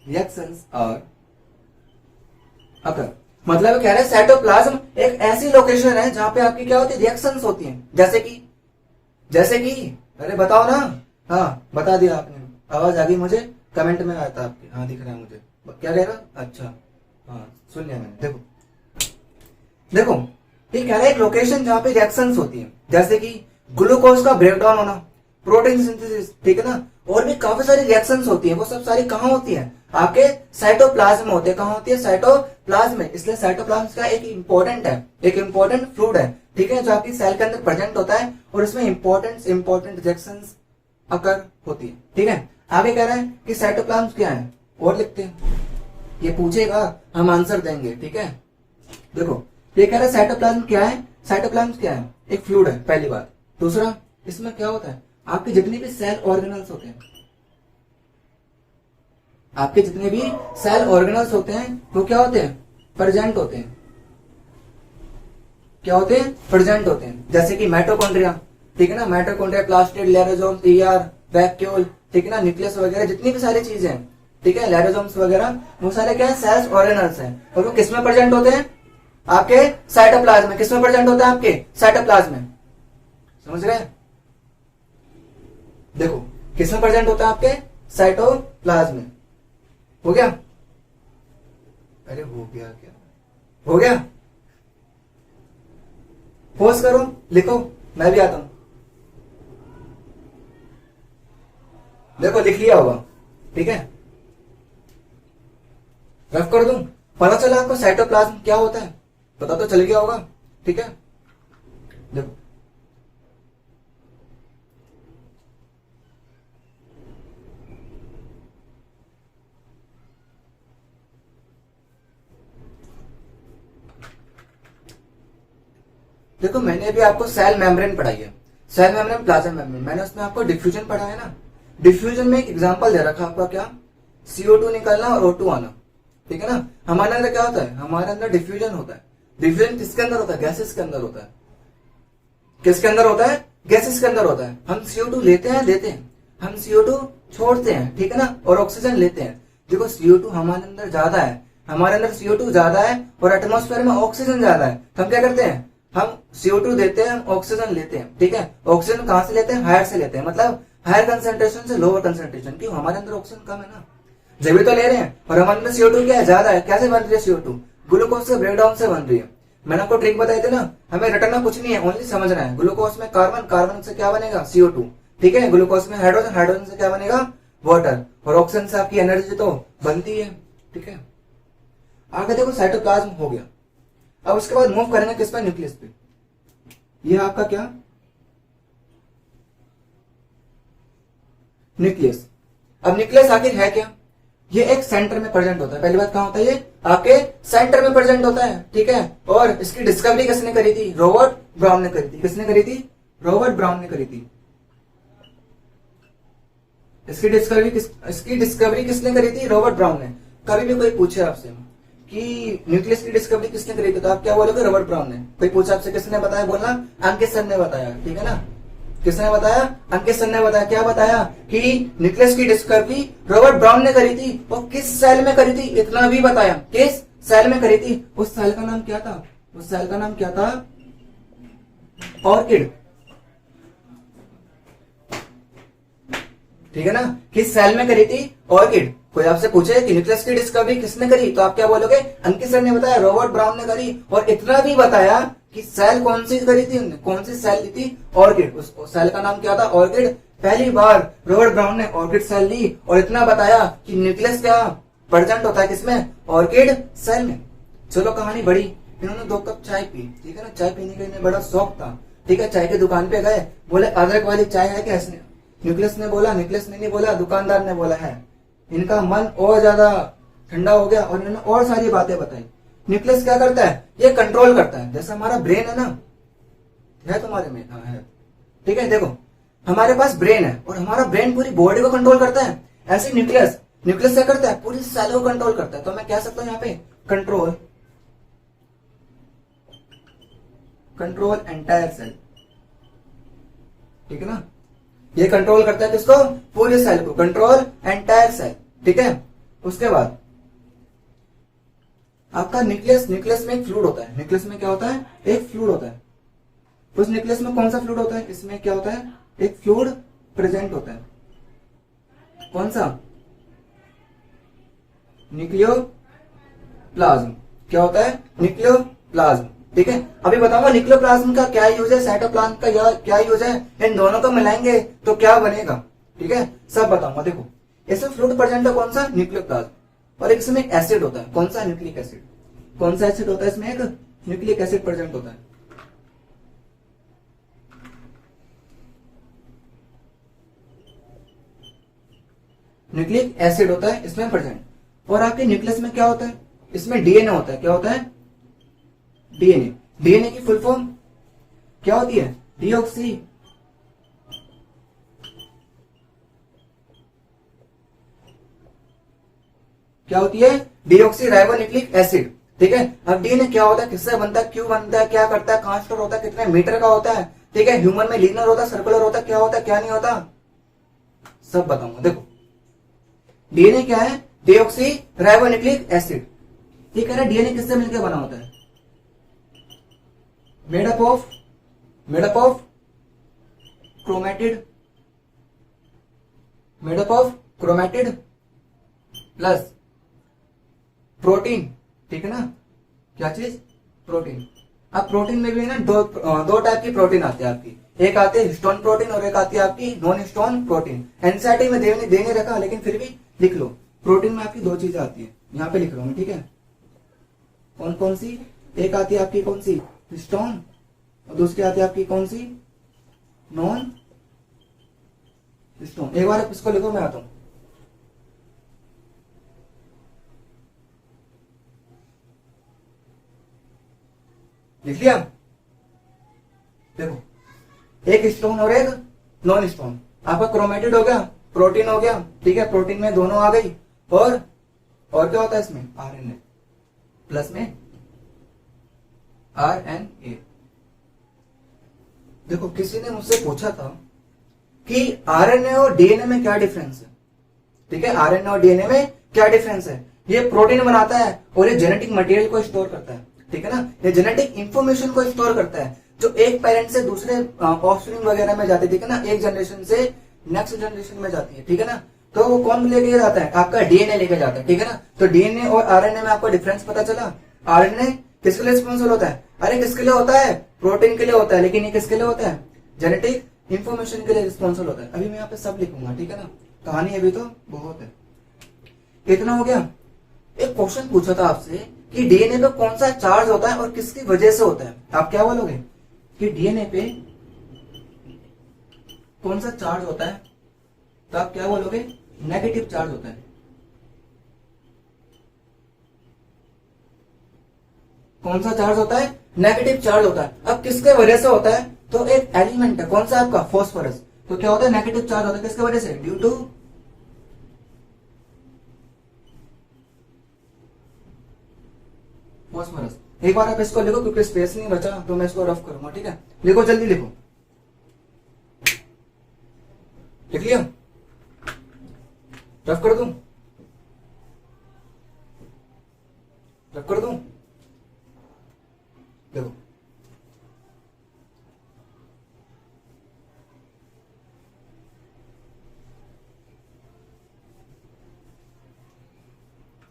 reactions are occur। मतलब कह रहे हैं साइटोप्लाज्म एक ऐसी लोकेशन है जहां पे आपकी क्या होती है, रिएक्शंस होती हैं। जैसे कि अरे बताओ ना, हाँ बता दिया आपने, आवाज आ गई मुझे, कमेंट में आता आपके, हाँ दिख रहा है मुझे, क्या कह रहा, अच्छा हाँ सुन लिया मैंने। देखो ये कह रहा है एक लोकेशन जहां पे रिएक्शंस होती हैं, जैसे कि ग्लूकोज का ब्रेकडाउन होना, प्रोटीन सिंथेसिस, ठीक है ना, और भी काफी सारी रिएक्शंस होती हैं। वो सब सारी कहां होती हैं, आपके साइटोप्लाज्म होते हैं। कहाँ होती है? साइटोप्लाज्म में। इसलिए साइटोप्लाज्म का एक इंपॉर्टेंट फ्लूइड है, ठीक है, जो आपकी सेल के अंदर प्रेजेंट होता है और उसमें इंपॉर्टेंट रिएक्शंस अकर होती है, ठीक है। आगे कह रहे हैं कि साइटोप्लाज्म क्या है, और लिखते हैं, ये पूछेगा हम आंसर देंगे, ठीक है। देखो ये कह रहा है साइटोप्लाज्म क्या है। साइटोप्लाज्म क्या है? एक फ्लूइड है, पहली बात। दूसरा, इसमें क्या होता है, आपके जितने भी सेल ऑर्गेनल्स होते हैं, आपके जितने भी सेल ऑर्गेनल्स होते हैं वो क्या होते हैं? प्रेजेंट होते हैं। क्या होते हैं? प्रेजेंट होते हैं। जैसे कि माइटोकॉन्ड्रिया, ठीक है ना, mitochondria, plastid, lysosome, ER, vacuole, ठीक है ना, न्यूक्लियस वगैरह, जितनी भी सारी चीजें हैं, ठीक है, लाइसोसोम्स वगैरह, वो सारे क्या है? सेल्स ऑर्गेनल्स हैं। और वो किसमें प्रेजेंट होते हैं? आपके साइटोप्लाज्म में। किसमें प्रेजेंट होता है? आपके साइटोप्लाज्म में। समझ रहे हैं? देखो किसमें प्रेजेंट होता है? आपके साइटोप्लाज्म में। हो गया? अरे हो गया क्या? हो गया? पोस्ट करो, लिखो, मैं भी आता हूं। देखो लिख लिया होगा, ठीक है, रफ कर दूं। पता चला आपको साइटोप्लाज्म क्या होता है? पता तो चल गया होगा, ठीक है। देखो देखो मैंने भी आपको सेल मेम्ब्रेन पढ़ाई है, सेल मेम्ब्रेन, प्लाज्मा मेम्ब्रेन। मैंने उसमें आपको डिफ्यूजन पढ़ा है ना। डिफ्यूजन में एक एग्जांपल दे रखा आपका, क्या? CO2 निकलना और O2 आना, ठीक है ना। हमारे अंदर क्या होता है? हमारे अंदर डिफ्यूजन होता है। डिफ्यूजन किसके अंदर होता है? गैसेस के अंदर होता है। किसके अंदर होता है? गैसेस के अंदर होता है। हम CO2 लेते हैं, देते हैं, हम CO2 छोड़ते हैं, ठीक है ना, और ऑक्सीजन लेते हैं। देखो CO2 हमारे अंदर ज्यादा है, हमारे अंदर CO2 ज्यादा है और एटमॉस्फेयर में ऑक्सीजन ज्यादा है, तो हम क्या करते हैं? हम CO2 देते हैं, हम ऑक्सीजन लेते हैं, ठीक है। ऑक्सीजन कहां से लेते हैं? हायर से लेते हैं, मतलब हायर कंसेंट्रेशन से लोअर कंसेंट्रेशन। क्यों? हमारे अंदर ऑक्सीजन कम है ना, जब भी तो ले रहे हैं। और हमारे अंदर CO2 क्या है? ज्यादा है। कैसे बन रही है CO2? ग्लूकोज से ब्रेकडाउन से बन रही है। मैंने आपको ट्रिक बताई थी ना, हमें रटना कुछ नहीं है, ओनली समझना है। ग्लूकोज में कार्बन, कार्बन से क्या बनेगा? CO2, ठीक है। ग्लूकोज में हाइड्रोजन, हाइड्रोजन से क्या बनेगा? वाटर। और ऑक्सीजन से आपकी एनर्जी तो बनती है, ठीक है। आगे देखो साइटोप्लाज्म हो गया। अब उसके बाद मूव करेंगे किस पे? न्यूक्लियस पे। यह आपका क्या? न्यूक्लियस। अब न्यूक्लियस आखिर है क्या? ये एक सेंटर में प्रेजेंट होता है। पहली बात कहां होता है? ये आपके सेंटर में प्रेजेंट होता है, ठीक है। और इसकी डिस्कवरी किसने करी थी? रॉबर्ट ब्राउन ने करी थी। किसने करी थी? रॉबर्ट ब्राउन ने करी थी। इसकी डिस्कवरी किसने करी थी? रॉबर्ट ब्राउन ने। कभी भी कोई पूछे आपसे कि न्यूक्लियस की डिस्कवरी किसने करी थी, तो आप क्या बोलोगे? रॉबर्ट ब्राउन ने। कोई पूछा आपसे किसने बताया, बोलना अंकित सर ने बताया, ठीक है ना। किसने बताया? अंकित सर ने बताया। क्या बताया? कि न्यूक्लियस की डिस्कवरी रॉबर्ट ब्राउन ने करी थी। और किस सेल में करी थी? इतना भी बताया। किस सेल में करी थी? उस सेल का नाम क्या था? उस सेल का नाम क्या था? ऑर्किड, ठीक है ना। किस सेल में करी थी? ऑर्किड। कोई आपसे पूछे कि न्यूक्लियस की डिस्कवरी किसने करी, तो आप क्या बोलोगे? अंकित सर ने बताया, रॉबर्ट ब्राउन ने करी। और इतना भी बताया कि सेल कौन सी करी थी उन्होंने, कौन सी सेल ली थी? ऑर्किड। उस सेल का नाम क्या था? ऑर्किड। पहली बार रॉबर्ट ब्राउन ने ऑर्किड सेल ली और इतना बताया कि न्यूक्लियस क्या प्रेजेंट होता है किसमें? ऑर्किड सेल में। चलो कहानी बढ़ी। इन्होंने 2 कप चाय पी, ठीक है ना। चाय पीने का इन्हें बड़ा शौक था, ठीक है। चाय की दुकान पे गए, बोले अदरक वाली चाय है क्या? इसने, न्यूक्लियस ने बोला, न्यूक्लियस ने नहीं बोला, दुकानदार ने बोला है। इनका मन और ज्यादा ठंडा हो गया और इन्होंने और सारी बातें बताई। न्यूक्लियस क्या करता है? ये कंट्रोल करता है, जैसा हमारा ब्रेन है ना, है तुम्हारे में? हाँ है, ठीक है। देखो हमारे पास ब्रेन है और हमारा ब्रेन पूरी बॉडी को कंट्रोल करता है। ऐसे न्यूक्लियस क्या करता है? पूरी सेल को कंट्रोल करता है। तो मैं कह सकता हूं यहाँ पे कंट्रोल एंटायर सेल, ठीक है ना। ये कंट्रोल करता है किसको? पूरे सेल को, कंट्रोल एंटायर सेल, ठीक है। उसके बाद आपका न्यूक्लियस में एक फ्लूइड होता है। न्यूक्लियस में क्या होता है? एक फ्लूइड होता है। उस न्यूक्लियस में कौन सा फ्लूइड होता है? इसमें क्या होता है? एक फ्लूइड प्रेजेंट होता है। कौन सा? न्यूक्लियोप्लाज्म। क्या होता है? न्यूक्लियोप्लाज्म, ठीक है। अभी बताऊंगा न्यूक्लियोप्लाज्म का क्या यूज है, साइटोप्लाज्म का क्या यूज है। इन दोनों को मिलाएंगे तो क्या बनेगा, ठीक है, सब बताऊंगा। देखो इसमें फ्लूइड प्रेजेंट है, कौन सा? न्यूक्लियोप्लाज्म। और एक इसमें एक एसिड होता है। कौन सा? Nucleic acid. कौन सा एसिड होता है इसमें? एक न्यूक्लिक एसिड प्रेजेंट होता है। न्यूक्लिक एसिड होता है इसमें प्रेजेंट। और आपके न्यूक्लियस में क्या होता है? इसमें डीएनए होता है। क्या होता है? डीएनए। डीएनए की फुल फॉर्म क्या होती है? डीऑक्सी क्या होती है? Deoxy ribonucleic acid. ठीक है। अब डीएनए क्या होता है, किससे बनता है, क्यों बनता है, क्या करता है, कहां स्टोर होता है, कितने मीटर का होता है, ठीक है, ह्यूमन में लीनियर होता है, सर्कुलर होता है, क्या होता है, क्या नहीं होता, सब बताऊंगा। देखो डीएनए क्या है? Deoxy ribonucleic acid. ये कह रहा है डीएनए किससे मिलकर बना होता है? Made up of chromatid plus protein. ठीक है ना? क्या चीज? प्रोटीन। अब प्रोटीन में भी है ना दो टाइप की प्रोटीन आती है आपकी। एक आती है हिस्टोन प्रोटीन और एक आती है आपकी नॉन हिस्टोन प्रोटीन। एनसीईआरटी में देने रखा, लेकिन फिर भी लिख लो। प्रोटीन में आपकी दो चीजें आती है, यहां पे लिख रहा हूं, ठीक है। कौन कौन सी? एक आती है आपकी कौन सी? हिस्टोन, और दूसरी आती है आपकी कौन सी? Non histone. एक बार इसको लिखो, मैं आता हूं। लिख लिया? देखो एक हिस्टोन और एक नॉन हिस्टोन। आपका क्रोमेटिड हो गया, प्रोटीन हो गया, ठीक है, प्रोटीन में दोनों आ गई। और क्या होता है इसमें? आरएनए प्लस में आरएनए। देखो किसी ने मुझसे पूछा था कि आरएनए और डीएनए में क्या डिफरेंस है, ठीक है, आरएनए और डीएनए में क्या डिफरेंस है। ये प्रोटीन बनाता है और ये जेनेटिक मटेरियल को स्टोर करता है, ठीक है ना, ये जेनेटिक इंफॉर्मेशन को स्टोर करता है जो एक पेरेंट से दूसरे ऑफस्प्रिंग वगैरह में जाती है, ठीक है ना, एक जनरेशन से नेक्स्ट जनरेशन में जाती है, ठीक है ना। तो वो कौन लेके जाता है? आपका डीएनए लेके जाता है, ठीक है ना। तो डीएनए और आरएनए में आपको डिफरेंस पता चला। आरएनए किसके लिए रिस्पॉन्सिबल होता है? अरे किसके लिए होता है? प्रोटीन के लिए होता है, लेकिन ये किसके लिए होता है? जेनेटिक इंफॉर्मेशन के लिए रिस्पॉन्सिबल होता है। अभी मैं यहाँ पे सब लिखूंगा, ठीक है ना, कहानी अभी तो बहुत है। कितना हो गया? एक क्वेश्चन पूछा था आपसे कि डीएनए पे कौन सा चार्ज होता है और किसकी वजह से होता है। आप क्या बोलोगे कि डीएनए पे कौन सा चार्ज होता है? तो आप क्या बोलोगे? नेगेटिव चार्ज होता है। कौन सा चार्ज होता है? नेगेटिव चार्ज होता है। अब किसके वजह से होता है? तो एक एलिमेंट है, कौन सा आपका? फॉस्फोरस। तो क्या होता है? नेगेटिव चार्ज होता है किसके वजह से? Due to phosphorus. एक बार आप इसको लिखो क्योंकि स्पेस नहीं बचा, तो मैं इसको रफ करूंगा, ठीक है। लिखो, जल्दी लिखो। लिख लिया? रफ कर दूं? रफ कर दूं? देखो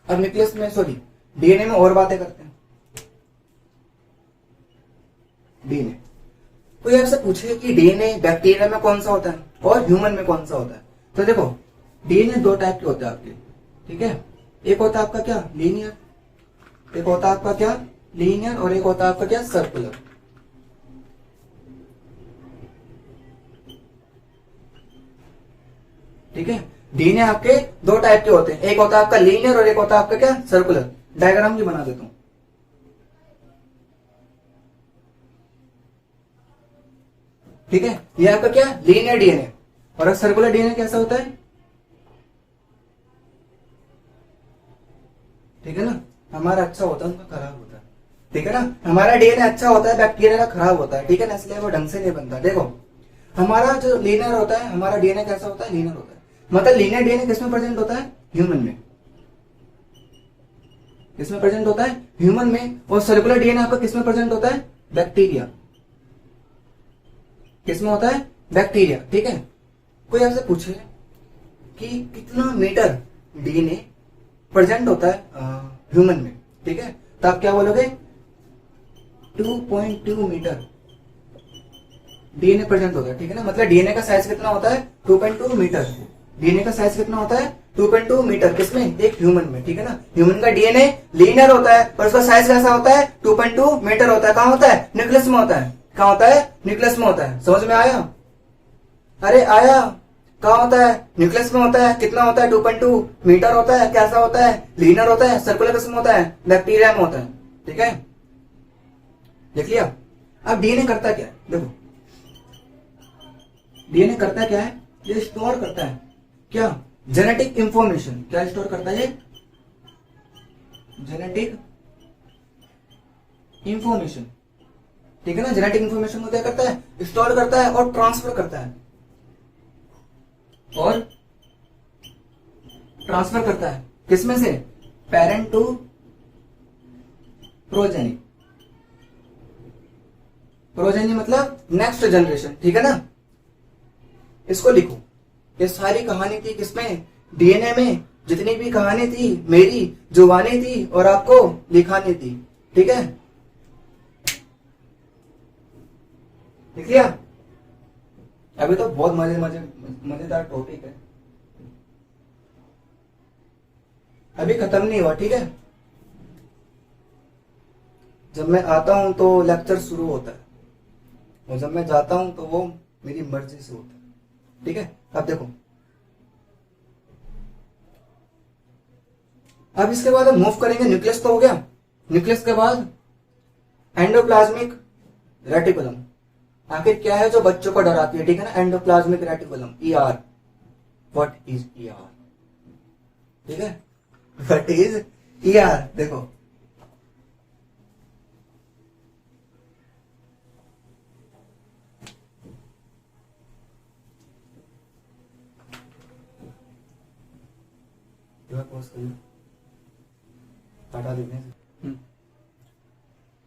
अब न्यूक्लियस में, सॉरी, डीएनए में और बातें करते हैं। डीएनए, कोई आपसे पूछे कि डीएनए बैक्टीरिया में कौन सा होता है और ह्यूमन में कौन सा होता है, तो देखो डीएनए दो टाइप के होते हैं आपके, ठीक है। एक होता है आपका क्या? लीनियर। एक होता है आपका क्या? लीनियर। और एक होता है आपका क्या? सर्कुलर। ठीक है। डीएनए आपके दो टाइप के होते हैं, एक होता है आपका लीनियर और एक होता है आपका क्या? सर्कुलर। डायग्राम भी बना देता हूं। ठीक है, ये आपका क्या? Linear DNA. और सर्कुलर डीएनए कैसा होता है? ठीक है ना, हमारा अच्छा होता है, उनका खराब होता है, ठीक है ना। हमारा डीएनए अच्छा होता है, बैक्टीरिया का खराब होता है, ठीक है ना, इसलिए वो ढंग से नहीं बनता। देखो हमारा जो लीनियर होता है, हमारा डीएनए कैसा होता है? लीनियर होता है। मतलब लीनियर डीएनए किसमें प्रेजेंट होता है? ह्यूमन में। किसमें प्रेजेंट होता है? ह्यूमन में। और सर्कुलर डीएनए आपका किसमें प्रेजेंट होता है? बैक्टीरिया। किसमें होता है? बैक्टीरिया, ठीक है। कोई आपसे पूछे कि कितना मीटर डीएनए प्रेजेंट होता है ह्यूमन में, ठीक है, तो आप क्या बोलोगे? 2.2 मीटर डीएनए प्रेजेंट होता है, ठीक है ना। मतलब डीएनए का साइज कितना होता है? 2.2 मीटर। डीएनए का साइज कितना होता है? 2.2 मीटर किसमें, एक ह्यूमन में, ठीक है ना। ह्यूमन का डीएनए लीनियर होता है और उसका साइज कैसा होता है, 2.2 मीटर होता है। कहां होता है, न्यूक्लियस में होता है। कहां होता है, न्यूक्लियस में होता है। समझ में आया, अरे आया, कहां होता है, न्यूक्लियस में होता है। कितना होता है, 2.2 मीटर होता है। कैसा होता है, लीनियर होता है, सर्कुलर किस्म होता है, बैक्टीरिया में होता है, ठीक है, देख लिया। अब डीएनए करता क्या है, देखो डीएनए करता क्या है, ये स्टोर करता है क्या, जेनेटिक इंफॉर्मेशन। क्या स्टोर करता है, जेनेटिक इंफॉर्मेशन, ठीक है ना। जेनेटिक इंफॉर्मेशन को क्या करता है, स्टोर करता है और ट्रांसफर करता है, और ट्रांसफर करता है किसमें से, पेरेंट टू प्रोजेनी। प्रोजेनी मतलब नेक्स्ट जनरेशन, ठीक है ना। इसको लिखो, ये सारी कहानी थी किसमें, डीएनए में। जितनी भी कहानी थी मेरी जुबानी थी और आपको लिखानी थी, ठीक है, लिख लिया। अभी तो बहुत मजेदार टॉपिक है, अभी खत्म नहीं हुआ, ठीक है। जब मैं आता हूं तो लेक्चर शुरू होता है, और जब मैं जाता हूं तो वो मेरी मर्जी से होता है, ठीक है। अब देखो, अब इसके बाद हम मूव करेंगे, न्यूक्लियस तो हो गया, न्यूक्लियस के बाद एंडोप्लाज्मिक रेटिकुलम। आखिर क्या है जो बच्चों को डराती है, ठीक है ना, endoplasmic reticulum, ER. What is ER, ठीक है, व्हाट इज ईआर। देखो हटा देने से,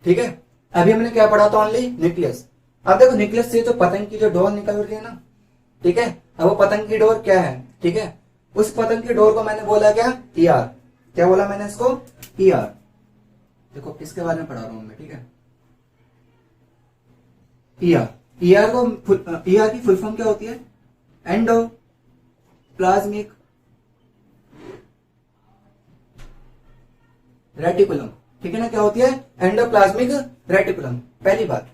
ठीक है। अभी हमने क्या पढ़ा था, ओनली न्यूक्लियस। अब देखो न्यूक्लियस से जो पतंग की जो डोर निकल रही है ना, ठीक है, अब वो पतंग की डोर क्या है, ठीक है, उस पतंग की डोर को मैंने बोला क्या, ईआर। क्या बोला मैंने इसको, ईआर। देखो किसके बारे में पढ़ा रहा हूं मैं, ठीक है, ईआर। ईआर को, ईआर की फुल फॉर्म क्या होती है, एंडोप्लाज्मिक रेटिकुलम, ठीक है ना। क्या होती है, एंडोप्लाज्मिक रेटिकुलम। पहली बात,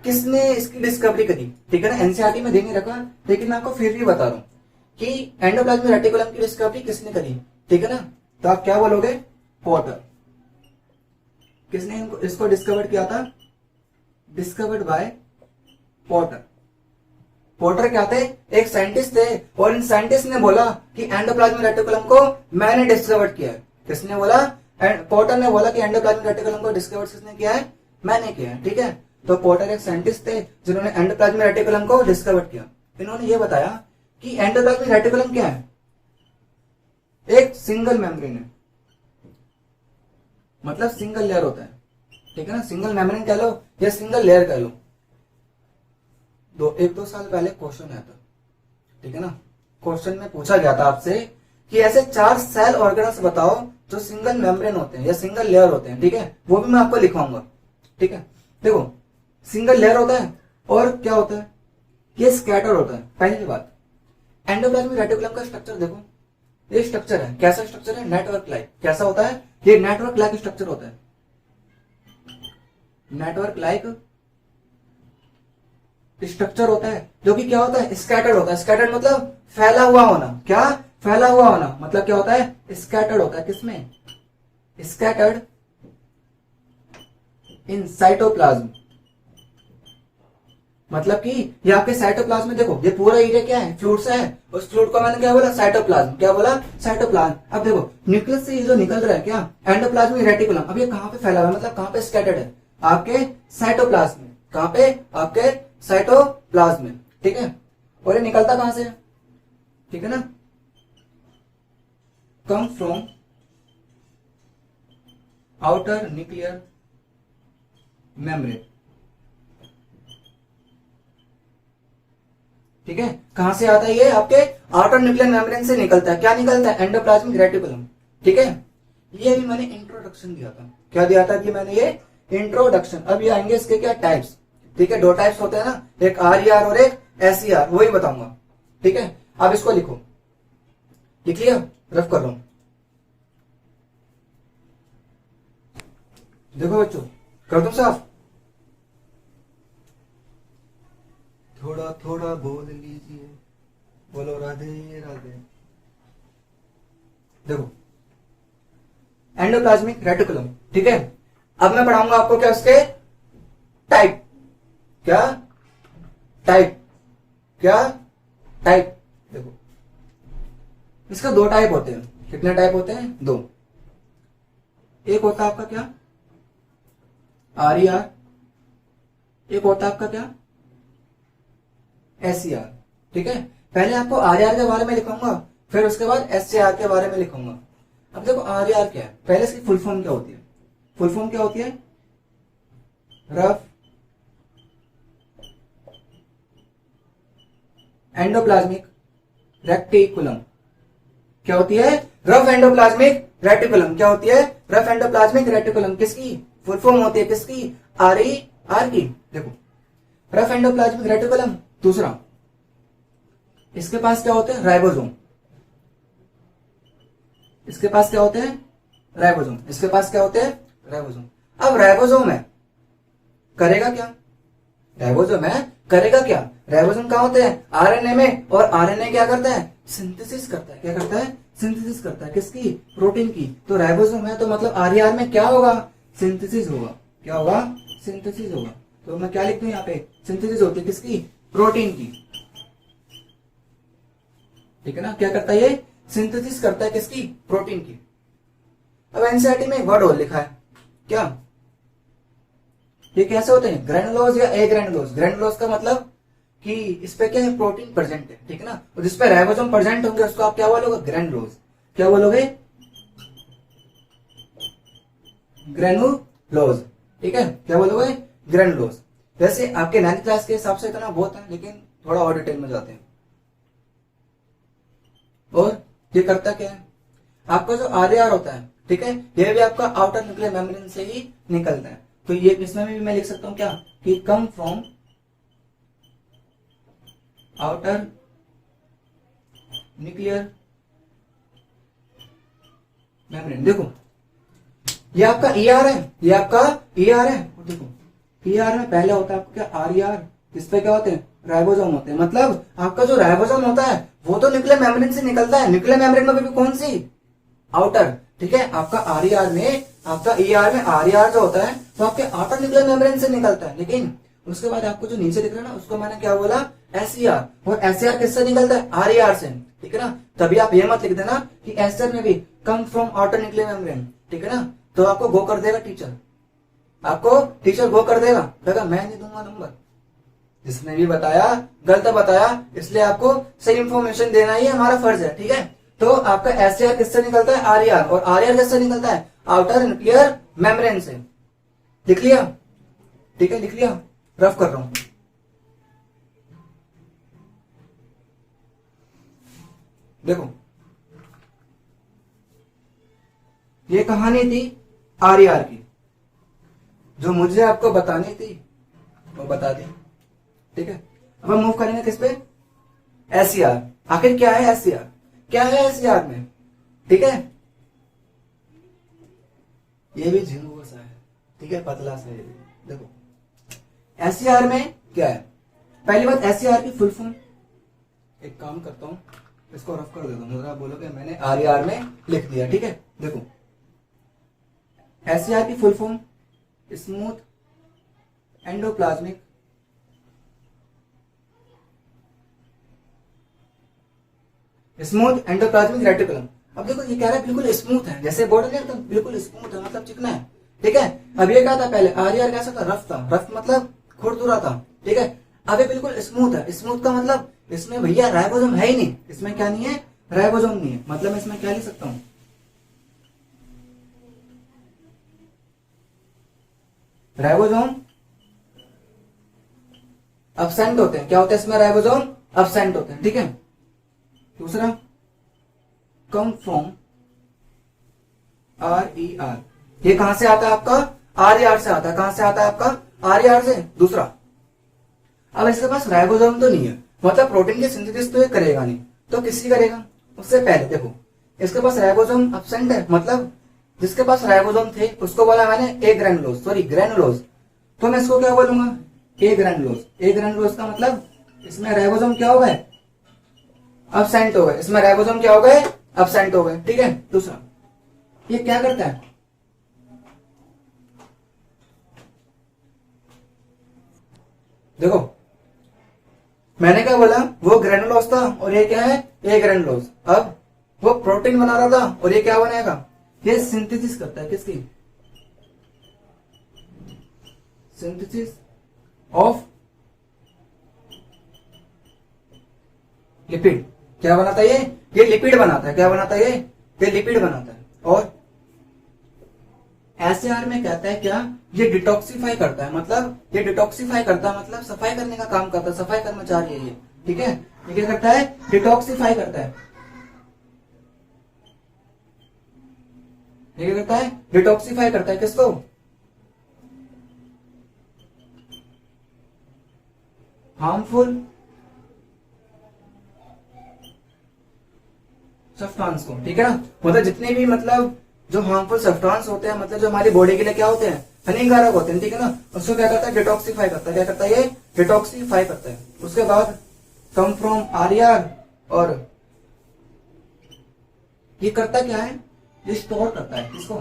किसने इसकी डिस्कवरी करी, ठीक है ना, एनसीईआरटी में देने रखा, लेकिन मैं आपको फिर भी बता रहा हूं कि एंडोप्लाज्मिक रेटिकुलम की डिस्कवरी किसने करी, ठीक है ना। तो आप क्या बोलोगे, पॉटर। किसने इसको डिस्कवर किया था, डिस्कवर्ड बाय पॉटर। पॉटर क्या थे, एक साइंटिस्ट थे, और इन साइंटिस्ट ने बोला कि एंडोप्लाज्मिक रेटिकुलम को मैंने डिस्कवर किया है। किसने बोला, पॉटर ने बोला कि एंडोप्लाज्मिक रेटिकुलम को डिस्कवर किसने किया है, मैंने किया है, ठीक है। तो पॉटर एक साइंटिस्ट थे जिन्होंने एंडोप्लाज्मिक रेटिकुलम को डिस्कवर किया। इन्होंने ये बताया कि एंडोप्लाज्मिक रेटिकुलम क्या है, एक सिंगल मेम्ब्रेन है, मतलब सिंगल लेयर होता है, ठीक है ना। सिंगल मेम्ब्रेन कह लो या सिंगल लेयर कह लो। एक दो साल पहले क्वेश्चन आया था, ठीक है ना। क्वेश्चन में पूछा गया था आपसे कि ऐसे 4 सेल ऑर्गेनल्स बताओ जो सिंगल मेम्ब्रेन होते हैं या सिंगल लेयर होते हैं, ठीक है, वो भी मैं आपको लिखवाऊंगा, ठीक है। देखो सिंगल लेयर होता है और क्या होता है, ये स्कैटर होता है। पहली बात, एंडोप्लाज्मिक रेटिकुलम का स्ट्रक्चर देखो, ये स्ट्रक्चर है, कैसा स्ट्रक्चर है, नेटवर्क लाइक। कैसा होता है, ये नेटवर्क लाइक स्ट्रक्चर होता है, नेटवर्क लाइक स्ट्रक्चर होता है, जो कि क्या होता है, स्कैटर्ड होता है। स्कैटर्ड मतलब फैला हुआ होना। क्या, फैला हुआ होना, मतलब क्या होता है, स्कैटर्ड होता है। किसमें, स्कैटर्ड इन साइटोप्लाज्म। मतलब कि ये आपके साइटोप्लाज्म में देखो, ये पूरा एरिया क्या है, फ्लूइड से है। उस फ्लूइड को मैंने क्या बोला, साइटोप्लाज्म। क्या बोला, साइटोप्लाज्म। अब देखो न्यूक्लियस से ये जो निकल रहा है क्या, एंडोप्लाज्मिक रेटिकुलम, अब ये कहां पे फैला हुआ है, मतलब कहां पे स्कैटर्ड है, आपके साइटोप्लाज्म में। कहां पे, आपके साइटोप्लाज्म में, ठीक है। और ये निकलता कहां से, ठीक है ना, come from outer nuclear membrane, ठीक है। कहां से आता है ये, आपके आउटर न्यूक्लियर मेम्ब्रेन से निकलता है। क्या निकलता है, एंडोप्लाज्मिक रेटिकुलम, ठीक है। ये भी मैंने इंट्रोडक्शन दिया था। क्या दिया था कि मैंने, ये इंट्रोडक्शन। अब ये आएंगे इसके क्या टाइप्स, ठीक है। 2 टाइप्स होते हैं ना, एक आरईआर और एक एसईआर, वही बताऊंगा, ठीक है। अब इसको लिखो, लिख लिया, रफ कर रहा हूं। देखो बच्चों, कर दो साफ। थोड़ा थोड़ा बोल लीजिए, बोलो राधे राधे। देखो, एंडोप्लाज्मिक रेटिकुलम, ठीक है। अब मैं पढ़ाऊंगा आपको क्या उसके टाइप, क्या टाइप, क्या टाइप। देखो, इसका दो टाइप होते हैं। कितने टाइप होते हैं? दो। एक होता है आपका क्या, आर, एक होता है आपका क्या, SCR, ठीक है। पहले आपको आर के बारे में लिखूंगा, फिर उसके बाद SCR के बारे में लिखूंगा। अब देखो आर क्या है, पहले इसकी फुल फॉर्म क्या होती है? फुल फॉर्म क्या होती है? Rough endoplasmic reticulum. क्या होती है? Rough endoplasmic reticulum. क्या होती है? Rough endoplasmic reticulum. किसकी फुल फॉर्म होती है? किसकी? आर की। देखो, रफ एंडोप्लाज्मिक रेटिकुलम। दूसरा, इसके पास क्या होते हैं? राइबोसोम। इसके पास क्या होते हैं? राइबोसोम। इसके पास क्या होते हैं? राइबोसोम। अब राइबोसोम है, करेगा क्या? राइबोसोम है, करेगा क्या? राइबोसोम कहां होते हैं? आरएनए में। और आरएनए क्या करता है? सिंथेसिस करता है। क्या करता है? सिंथेसिस करता है। किसकी? प्रोटीन की। तो राइबोसोम है तो मतलब आरईआर में क्या होगा? सिंथेसिस होगा। क्या होगा? सिंथेसिस होगा। तो मैं क्या लिख दूं यहाँ पे? सिंथेसिस होती है किसकी? प्रोटीन की, ठीक है ना। क्या करता है ये? सिंथेसिस करता है किसकी? प्रोटीन की। अब एनसीईआरटी में एक वर्ड और लिखा है, क्या? ये कैसे होते हैं? ग्रेनुलोज या ए ग्रेनुलोज। ग्रेनुलोज का मतलब कि इस पे क्या है? प्रोटीन प्रेजेंट है, ठीक है ना। और जिसपे राइबोसोम प्रेजेंट होंगे उसको आप क्या बोलोगे? ग्रेनुलोज। क्या बोलोगे? ग्रेनुलोज, ठीक है। क्या बोलोगे? ग्रेनुलोज। वैसे आपके 9th क्लास के हिसाब से इतना बहुत है, लेकिन थोड़ा और डिटेल में जाते हैं। और ये करता क्या है? आपका जो आरईआर होता है, ठीक है, ये भी आपका आउटर न्यूक्लियर मेम्ब्रेन से ही निकलता है। तो ये इसमें भी मैं लिख सकता हूं क्या, कि come from outer nuclear membrane. देखो, ये आपका ईआर है, ये आपका ईआर है। देखो, ईआर में पहले होता है आपका क्या? आरईआर। इस पे क्या होते हैं? राइबोसोम होते हैं। मतलब आपका जो राइबोसोम होता है वो तो न्यूक्लियर मेम्ब्रेन से निकलता है। न्यूक्लियर मेम्ब्रेन में भी कौन सी? आउटर, ठीक है। आपका आरईआर में, आपका ईआर में आरईआर जो होता है तो आपके आउटर न्यूक्लियर मेम्ब्रेन से निकलता है। लेकिन उसके बाद आपको जो नीचे दिख रहा है ना, उसको मैंने क्या बोला? एसईआर। और एसईआर किससे निकलता है? आरईआर से, ठीक है ना। तभी आप ये मत लिख देना कि एसईआर में भी come from outer nuclear membrane, ठीक है ना। तो आपको गो कर देगा टीचर, आपको टीचर गो कर देगा, कहेगा मैं नहीं दूंगा नंबर। जिसने भी बताया गलत बताया, इसलिए आपको सही इंफॉर्मेशन देना ही हमारा फर्ज है, ठीक है। तो आपका एसईआर किससे निकलता है? आरईआर। और आरईआर किससे निकलता है? आउटर न्यूक्लियर मेम्ब्रेन से। लिख लिया? ठीक है, लिख लिया, रफ कर रहा हूं। देखो, ये कहानी थी आरईआर की, जो मुझे आपको बतानी थी वो बता दी, ठीक है। अब हम मूव करेंगे किस पे? एसईआर। आखिर क्या है एसईआर? क्या है एसईआर में, ठीक है। ये भी झिंगुआ सा है, ठीक है, पतला सा है। देखो, एसईआर में क्या है? पहली बात, एसईआर की फुल फॉर्म, एक काम करता हूं, इसको रफ कर देता हूं, आप बोलोगे मैंने आरईआर में लिख दिया, ठीक है। देखो, एसईआर की full form smooth endoplasmic reticulum. अब देखो, ये कह रहा है बिल्कुल स्मूथ है, जैसे बॉर्डर नहीं एकदम बिल्कुल स्मूथ है, मतलब चिकना है, ठीक है। अब ये क्या था? पहले आरईआर कैसा था? रफ था। रफ मतलब खुरदुरा था, ठीक है। अब ये बिल्कुल स्मूथ है। स्मूथ का मतलब इसमें भैया राइबोसोम है ही नहीं। इसमें क्या नहीं है? राइबोसोम नहीं है। मतलब इसमें क्या लिख सकता हूं? राइबोसोम अब्सेंट होते हैं। क्या होते हैं इसमें? राइबोसोम अब्सेंट होते हैं, ठीक है। दूसरा, कम फ्रॉम आरईआर। ये कहां से आता है आपका? आरईआर से आता है। कहां से आता है आपका? आरईआर से। दूसरा, अब इसके पास राइबोसोम तो नहीं है, मतलब प्रोटीन की सिंथेसिस तो ये करेगा नहीं, तो किसकी करेगा? उससे पहले देखो, इसके पास राइबोसोम एब्सेंट है, मतलब जिसके पास राइबोसोम थे उसको बोला मैंने ए ग्रैनुलोज, सॉरी ग्रैनुलोज, तो मैं इसको क्या बोलूंगा, ए ग्रैनुलोज। ए ग्रैनुलोज का मतलब इसमें राइबोसोम क्या हो गए, एब्सेंट हो गए, इसमें राइबोसोम क्या हो गए, एब्सेंट हो गए, ठीक है। दूसरा, ये क्या करता है, देखो मैंने क्या बोला, वो ग्रैनुलोज था और ये क्या है, ए ग्रैनुलोज। अब वो प्रोटीन बना रहा था और ये क्या बनाएगा, ये सिंथेसिस करता है, किसकी, सिंथेसिस ऑफ लिपिड। क्या बनाता है ये लिपिड बनाता है, क्या बनाता है ये लिपिड बनाता है। और एसएआर में कहता है क्या, ये डिटॉक्सिफाई करता है, मतलब ये डिटॉक्सिफाई करता है मतलब सफाई करने का काम करता है, सफाई कर्मचारी है ये, ठीक है। ये क्या करता है, डिटॉक्सिफाई करता है, ये क्या करता है, डिटॉक्सिफाई करता है, किसको, हार्मफुल सब्सटेंस को, ठीक है ना। मतलब जितने भी मतलब जो हार्मफुल सब्सटेंस होते हैं, मतलब जो हमारी बॉडी के लिए क्या होते हैं, हानिकारक होते हैं, ठीक है ना, उसको क्या करता है, डिटॉक्सिफाई करता है। क्या करता है ये, डिटॉक्सिफाई करता है। उसके बाद कम फ्रॉम आरआर, और ये करता क्या है, ये स्टोर करता है, किसको,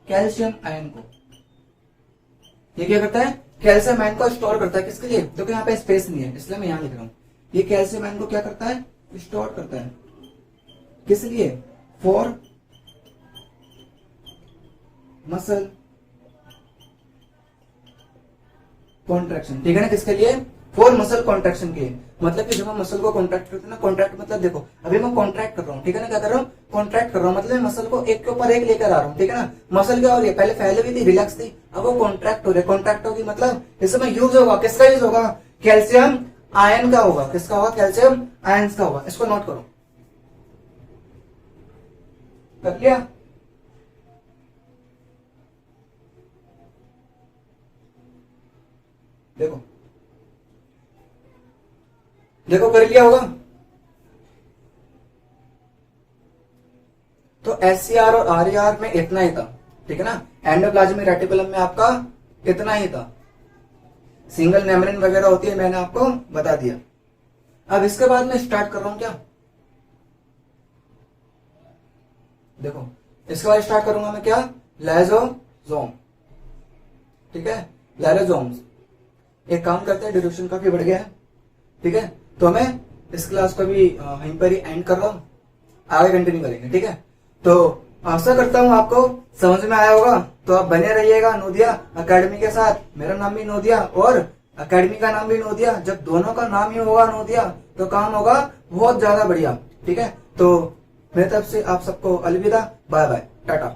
कैल्शियम आयन को। ये क्या करता है, कैल्शियम आयन को स्टोर करता है, किसके लिए, देखो यहाँ पे स्पेस नहीं है इसलिए मैं यहाँ लिख रहा हूं। ये कैल्शियम आयन को क्या करता है, स्टोर करता है, किस लिए, फॉर मसल कॉन्ट्रैक्शन, ठीक है ना, किसके लिए, फॉर मसल कॉन्ट्रैक्शन के। मतलब कि जब हम मसल को कॉन्ट्रैक्ट करते हैं ना, कॉन्ट्रैक्ट मतलब देखो अभी मैं कॉन्ट्रैक्ट कर रहा हूँ, ठीक है ना, क्या कर रहा हूँ, कॉन्ट्रैक्ट कर रहा हूँ, मतलब मैं मसल को एक के ऊपर एक लेकर आ रहा हूँ, ठीक है ना। मसल क्या हो रही है, पहले फैले हुई थी, रिलैक्स थी, अब वो कॉन्ट्रैक्ट हो रही है। कॉन्ट्रैक्ट होगी मतलब इस समय यूज होगा, किसका यूज होगा, कैल्शियम आयन का होगा, किसका होगा, कैल्शियम आयन का होगा। इसको नोट करो, कर लिया। देखो देखो कर लिया होगा। तो एससीआर और आरईआर में इतना ही था, ठीक है ना। एंडोप्लाज्मिक रेटिकुलम में आपका इतना ही था, सिंगल मेम्ब्रेन वगैरह होती है, मैंने आपको बता दिया। अब इसके बाद मैं स्टार्ट कर रहा हूं क्या, देखो इसके बाद स्टार्ट करूंगा मैं क्या, लाइसोसोम, ठीक है, लाइसोसोम्स। एक काम करते हैं, ड्यूरेशन काफी बढ़ गया है, ठीक है, तो मैं इस क्लास को भी वहीं पर ही एंड कर रहा हूं, आगे कंटिन्यू करेंगे, ठीक है। तो आशा करता हूं आपको समझ में आया होगा। तो आप बने रहिएगा नोदिया एकेडमी के साथ। मेरा नाम भी नोदिया और एकेडमी का नाम भी नोदिया। जब दोनों का नाम ही होगा नोदिया तो काम होगा बहुत ज्यादा बढ़िया, ठीक है। तो मेरी तरफ से आप सबको अलविदा, बाय बाय, टाटा।